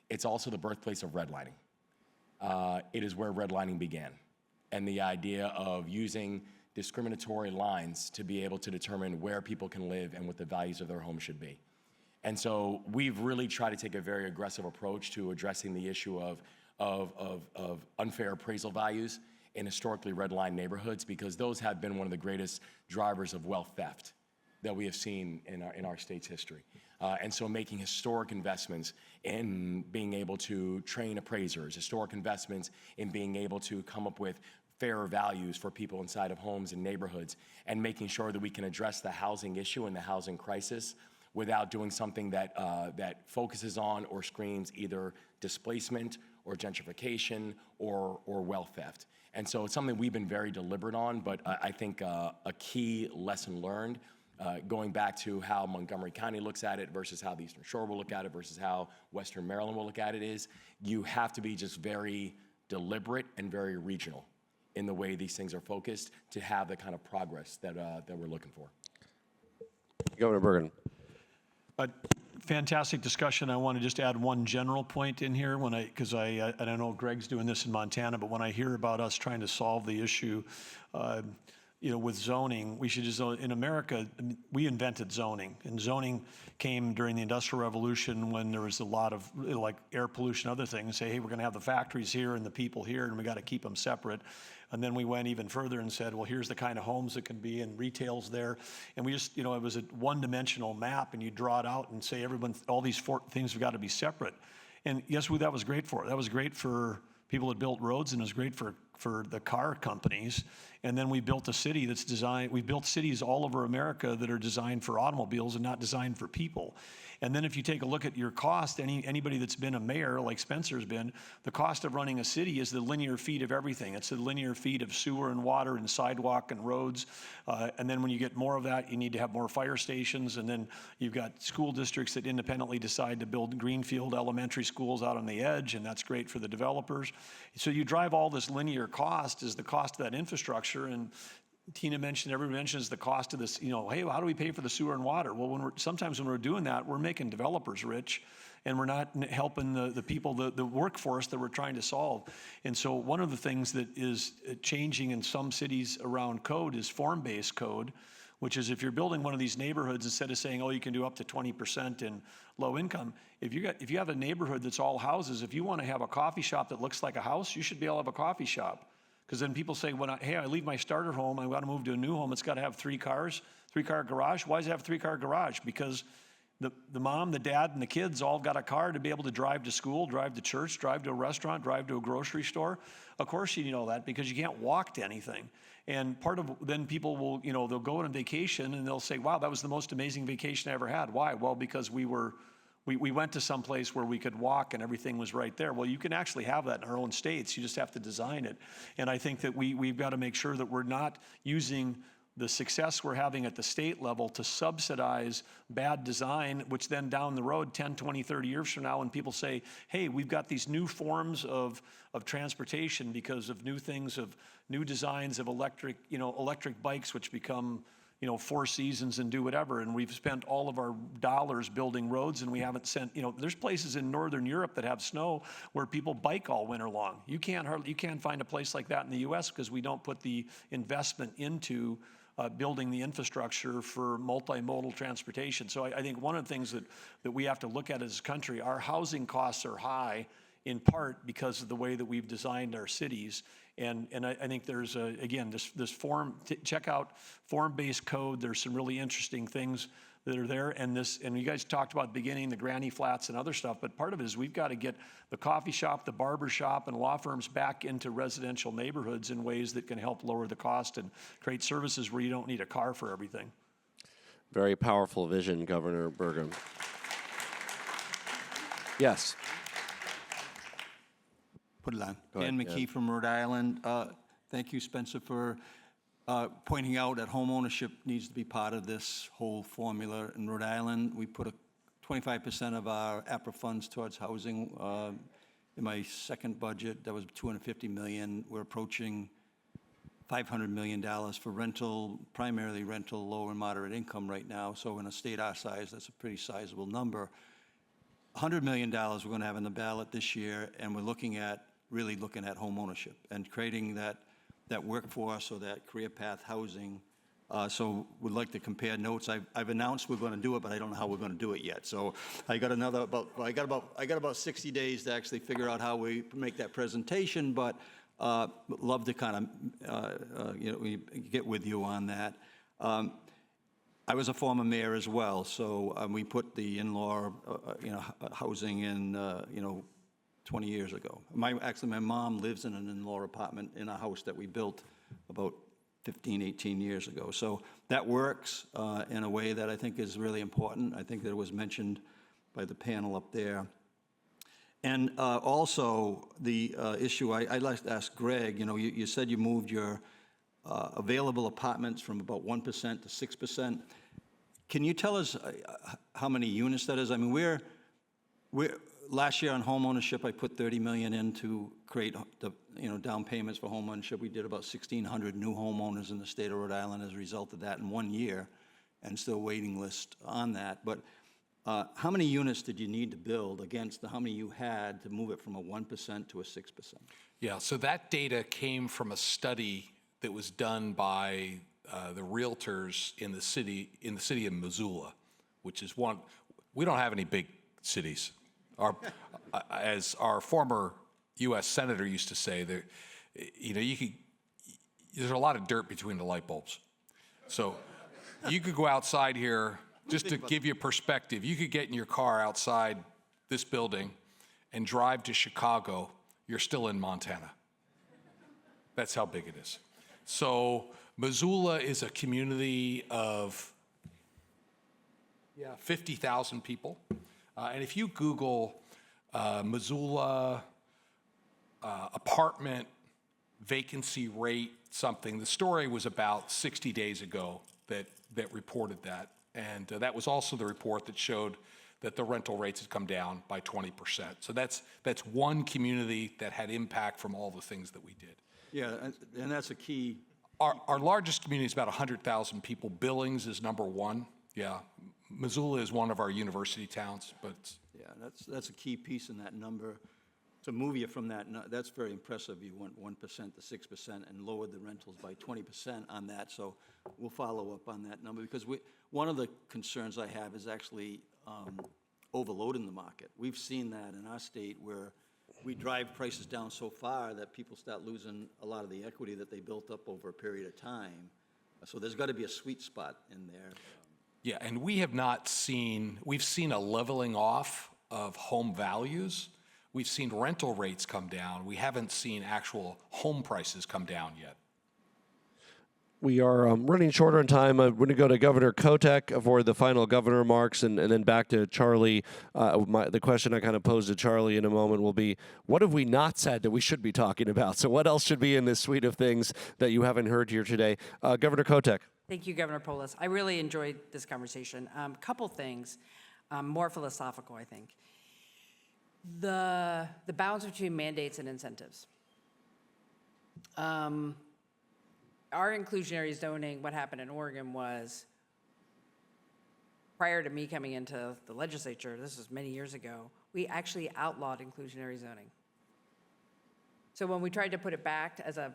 It's also the birthplace of redlining. It is where redlining began, and the idea of using discriminatory lines to be able to determine where people can live and what the values of their home should be. And so we've really tried to take a very aggressive approach to addressing the issue of unfair appraisal values in historically redlined neighborhoods, because those have been one of the greatest drivers of wealth theft that we have seen in our state's history. And so making historic investments in being able to train appraisers, historic investments in being able to come up with fairer values for people inside of homes and neighborhoods, and making sure that we can address the housing issue and the housing crisis without doing something that focuses on or screams either displacement or gentrification or wealth theft. And so it's something we've been very deliberate on, but I think a key lesson learned, going back to how Montgomery County looks at it versus how the Eastern Shore will look at it versus how Western Maryland will look at it, is you have to be just very deliberate and very regional in the way these things are focused to have the kind of progress that we're looking for. Governor Bergen. Fantastic discussion. I want to just add one general point in here, because I don't know Greg's doing this in Montana, but when I hear about us trying to solve the issue, with zoning, we should just, in America, we invented zoning, and zoning came during the Industrial Revolution when there was a lot of like air pollution, other things, say, hey, we're going to have the factories here and the people here, and we got to keep them separate. And then we went even further and said, well, here's the kind of homes that can be, and retail's there. And we just, it was a one-dimensional map, and you draw it out and say, everyone, all these four things have got to be separate. And yes, that was great for. That was great for people that built roads, and it was great for the car companies. And then we built a city that's designed, we built cities all over America that are designed for automobiles and not designed for people. And then if you take a look at your cost, anybody that's been a mayor like Spencer's been, the cost of running a city is the linear feet of everything. It's the linear feet of sewer and water and sidewalk and roads. And then when you get more of that, you need to have more fire stations. And then you've got school districts that independently decide to build greenfield elementary schools out on the edge, and that's great for the developers. So you drive all this linear cost is the cost of that infrastructure. And Tina mentioned, everyone mentions the cost of this, hey, how do we pay for the sewer and water? Well, sometimes when we're doing that, we're making developers rich, and we're not helping the people, the workforce that we're trying to solve. And so one of the things that is changing in some cities around code is form-based code, which is if you're building one of these neighborhoods, instead of saying, you can do up to 20% in low income, if you have a neighborhood that's all houses, if you want to have a coffee shop that looks like a house, you should be able to have a coffee shop. Because then people say, hey, I leave my starter home, I want to move to a new home, it's got to have 3 cars, 3-car garage. Why does it have a 3-car garage? Because the mom, the dad, and the kids all got a car to be able to drive to school, drive to church, drive to a restaurant, drive to a grocery store. Of course you need all that because you can't walk to anything. And part of, then people will, they'll go on vacation and they'll say, wow, that was the most amazing vacation I ever had. Why? Well, because we went to some place where we could walk and everything was right there. Well, you can actually have that in our own states. You just have to design it. And I think that we've got to make sure that we're not using the success we're having at the state level to subsidize bad design, which then down the road, 10, 20, 30 years from now, when people say, hey, we've got these new forms of transportation because of new things, of new designs of electric bikes, which become, 4 seasons and do whatever. And we've spent all of our dollars building roads and we haven't sent, there's places in Northern Europe that have snow where people bike all winter long. You can't find a place like that in the US because we don't put the investment into building the infrastructure for multimodal transportation. So I think one of the things that we have to look at as a country, our housing costs are high in part because of the way that we've designed our cities. And I think there's, again, this check out form-based code. There's some really interesting things that are there. And you guys talked about at the beginning, the granny flats and other stuff, but part of it is we've got to get the coffee shop, the barber shop, and law firms back into residential neighborhoods in ways that can help lower the cost and create services where you don't need a car for everything. Very powerful vision, Governor Burgum. Yes. Put it on. Go ahead, Dan McKee from Rhode Island. Thank you, Spencer, for pointing out that home ownership needs to be part of this whole formula. In Rhode Island, we put 25% of our APRA funds towards housing. In my second budget, that was $250 million. We're approaching $500 million for rental, primarily rental, low and moderate income right now. So in a state our size, that's a pretty sizable number. $100 million we're going to have in the ballot this year, and we're really looking at home ownership and creating that workforce or that career path housing. So we'd like to compare notes. I've announced we're going to do it, but I don't know how we're going to do it yet. So I got about 60 days to actually figure out how we make that presentation, but love to kind of get with you on that. I was a former mayor as well, so we put the in-law housing in 20 years ago. My mom lives in an in-law apartment in a house that we built about 15, 18 years ago. So that works in a way that I think is really important. I think that it was mentioned by the panel up there. And also the issue, I'd like to ask Greg, you said you moved your available apartments from about 1% to 6%. Can you tell us how many units that is? I mean, we're last year on home ownership, I put $30 million in to create the down payments for home ownership. We did about 1,600 new homeowners in the state of Rhode Island as a result of that in 1 year, and still waiting list on that. But how many units did you need to build against how many you had to move it from a 1% to a 6%? Yeah, so that data came from a study that was done by the realtors in the city of Missoula, which is one. We don't have any big cities. As our former U.S. senator used to say, there's a lot of dirt between the light bulbs. So you could go outside here, just to give you perspective, you could get in your car outside this building and drive to Chicago, you're still in Montana. That's how big it is. So Missoula is a community of 50,000 people. And if you Google Missoula apartment vacancy rate something, the story was about 60 days ago that reported that. And that was also the report that showed that the rental rates had come down by 20%. So that's one community that had impact from all the things that we did. Yeah, and that's a key. Our largest community is about 100,000 people. Billings is number one. Yeah. Missoula is one of our university towns, but yeah, that's a key piece in that number. To move you from that, that's very impressive. You went 1% to 6% and lowered the rentals by 20% on that. So we'll follow up on that number because one of the concerns I have is actually overloading the market. We've seen that in our state where we drive prices down so far that people start losing a lot of the equity that they built up over a period of time. So there's got to be a sweet spot in there. Yeah, and we've seen a leveling off of home values. We've seen rental rates come down. We haven't seen actual home prices come down yet. We are running short on time. We're going to go to Governor Kotek for the final governor remarks, and then back to Charlie. The question I kind of posed to Charlie in a moment will be, what have we not said that we should be talking about? So what else should be in this suite of things that you haven't heard here today? Governor Kotek. Thank you, Governor Polis. I really enjoyed this conversation. Couple things, more philosophical, I think. The balance between mandates and incentives. Our inclusionary zoning, what happened in Oregon was, prior to me coming into the legislature, this was many years ago, we actually outlawed inclusionary zoning. So when we tried to put it back as an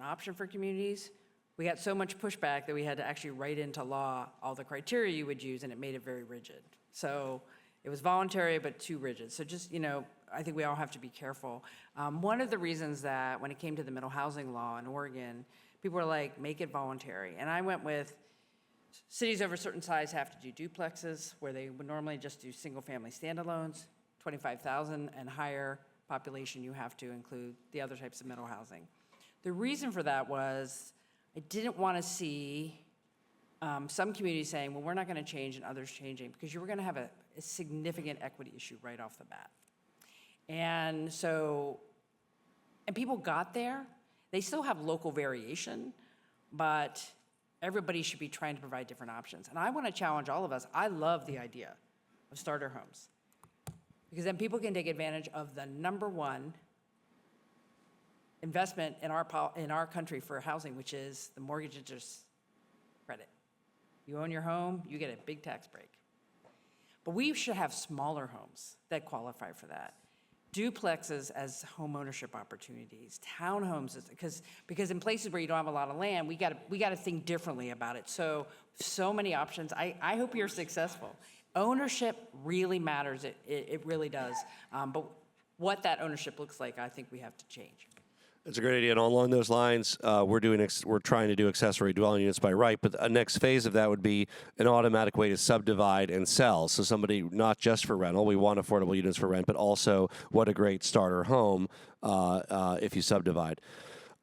option for communities, we got so much pushback that we had to actually write into law all the criteria you would use, and it made it very rigid. So it was voluntary, but too rigid. So just, I think we all have to be careful. One of the reasons that when it came to the middle housing law in Oregon, people were like, make it voluntary. And I went with cities over a certain size have to do duplexes, where they would normally just do single-family standalones. 25,000 and higher population, you have to include the other types of middle housing. The reason for that was I didn't want to see some communities saying, well, we're not going to change, and others changing, because you were going to have a significant equity issue right off the bat. And people got there. They still have local variation, but everybody should be trying to provide different options. And I want to challenge all of us. I love the idea of starter homes, because then people can take advantage of the #1 investment in our country for housing, which is the mortgage interest credit. You own your home, you get a big tax break. But we should have smaller homes that qualify for that. Duplexes as home ownership opportunities, townhomes, because in places where you don't have a lot of land, we got to think differently about it. So many options. I hope you're successful. Ownership really matters. It really does. But what that ownership looks like, I think we have to change. That's a great idea. And along those lines, we're trying to do accessory dwelling units by right, but a next phase of that would be an automatic way to subdivide and sell. So somebody, not just for rental, we want affordable units for rent, but also what a great starter home if you subdivide.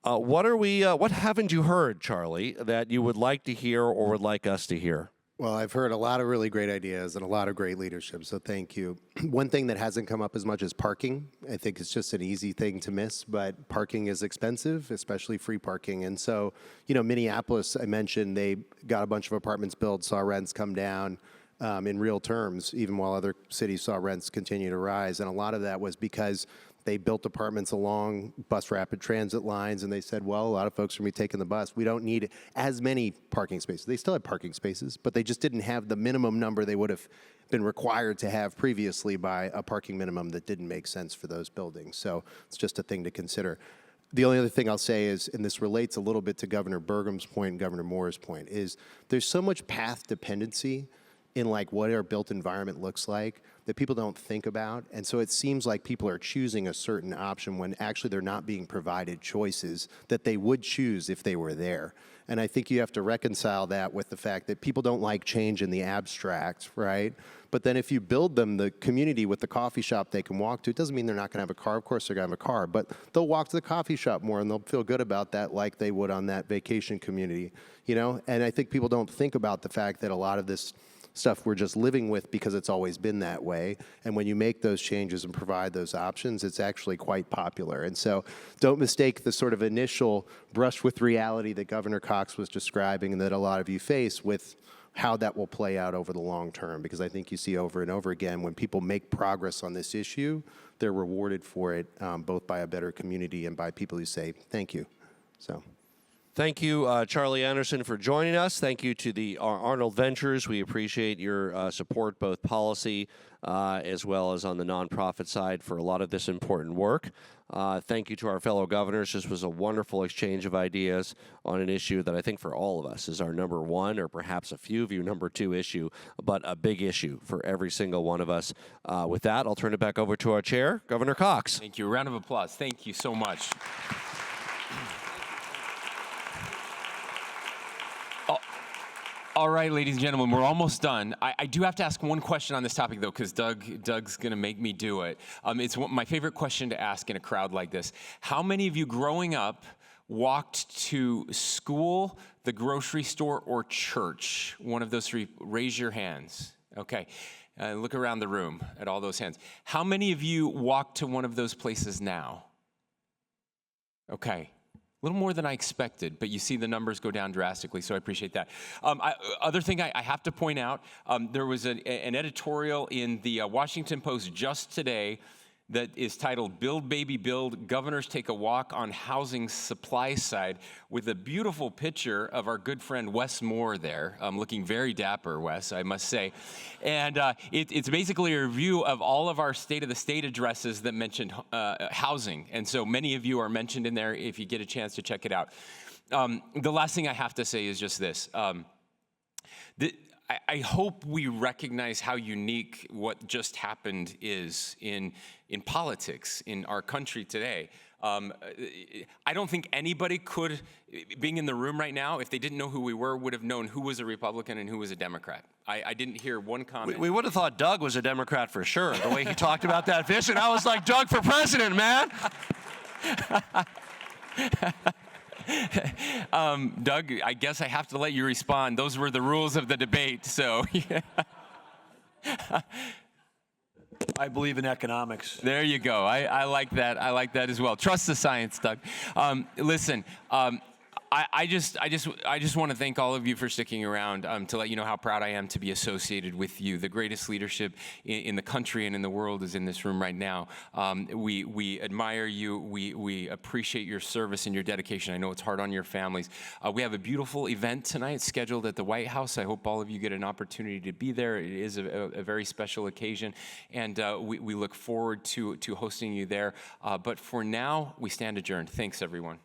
What haven't you heard, Charlie, that you would like to hear or would like us to hear? Well, I've heard a lot of really great ideas and a lot of great leadership, so thank you. One thing that hasn't come up as much as parking. I think it's just an easy thing to miss, but parking is expensive, especially free parking. And so, Minneapolis, I mentioned, they got a bunch of apartments built, saw rents come down in real terms, even while other cities saw rents continue to rise. And a lot of that was because they built apartments along bus rapid transit lines, and they said, well, a lot of folks are going to be taking the bus. We don't need as many parking spaces. They still had parking spaces, but they just didn't have the minimum number they would have been required to have previously by a parking minimum that didn't make sense for those buildings. So it's just a thing to consider. The only other thing I'll say is, and this relates a little bit to Governor Burgum's point and Governor Moore's point, is there's so much path dependency in what our built environment looks like that people don't think about. And so it seems like people are choosing a certain option when actually they're not being provided choices that they would choose if they were there. And I think you have to reconcile that with the fact that people don't like change in the abstract, right? But then if you build them the community with the coffee shop they can walk to, it doesn't mean they're not going to have a car. Of course they're going to have a car, but they'll walk to the coffee shop more and they'll feel good about that like they would on that vacation community, And I think people don't think about the fact that a lot of this stuff we're just living with because it's always been that way. And when you make those changes and provide those options, it's actually quite popular. And so don't mistake the sort of initial brush with reality that Governor Cox was describing and that a lot of you face with how that will play out over the long term. Because I think you see over and over again, when people make progress on this issue, they're rewarded for it, both by a better community and by people who say, thank you. So. Thank you, Charlie Anderson, for joining us. Thank you to the Arnold Ventures. We appreciate your support, both policy as well as on the nonprofit side, for a lot of this important work. Thank you to our fellow governors. This was a wonderful exchange of ideas on an issue that I think for all of us is our #1, or perhaps a few of you #2 issue, but a big issue for every single one of us. With that, I'll turn it back over to our chair, Governor Cox. Thank you. A round of applause. Thank you so much. All right, ladies and gentlemen, we're almost done. I do have to ask one question on this topic, though, because Doug's going to make me do it. It's my favorite question to ask in a crowd like this. How many of you growing up walked to school, the grocery store, or church? One of those three. Raise your hands. Okay. Look around the room at all those hands. How many of you walk to one of those places now? Okay. A little more than I expected, but you see the numbers go down drastically, so I appreciate that. Other thing I have to point out, there was an editorial in the Washington Post just today that is titled, "Build, Baby, Build, Governors Take a Walk on Housing Supply Side," with a beautiful picture of our good friend Wes Moore there, looking very dapper, Wes, I must say. And it's basically a review of all of our State of the State addresses that mentioned housing. And so many of you are mentioned in there if you get a chance to check it out. The last thing I have to say is just this. I hope we recognize how unique what just happened is in politics in our country today. I don't think anybody could, being in the room right now, if they didn't know who we were, would have known who was a Republican and who was a Democrat. I didn't hear one comment. We would have thought Doug was a Democrat for sure, the way he talked about that vision. I was like, Doug for president, man. Doug, I guess I have to let you respond. Those were the rules of the debate, so. I believe in economics. There you go. I like that. I like that as well. Trust the science, Doug. Listen, I just want to thank all of you for sticking around to let you know how proud I am to be associated with you. The greatest leadership in the country and in the world is in this room right now. We admire you. We appreciate your service and your dedication. I know it's hard on your families. We have a beautiful event tonight scheduled at the White House. I hope all of you get an opportunity to be there. It is a very special occasion, and we look forward to hosting you there. But for now, we stand adjourned. Thanks, everyone.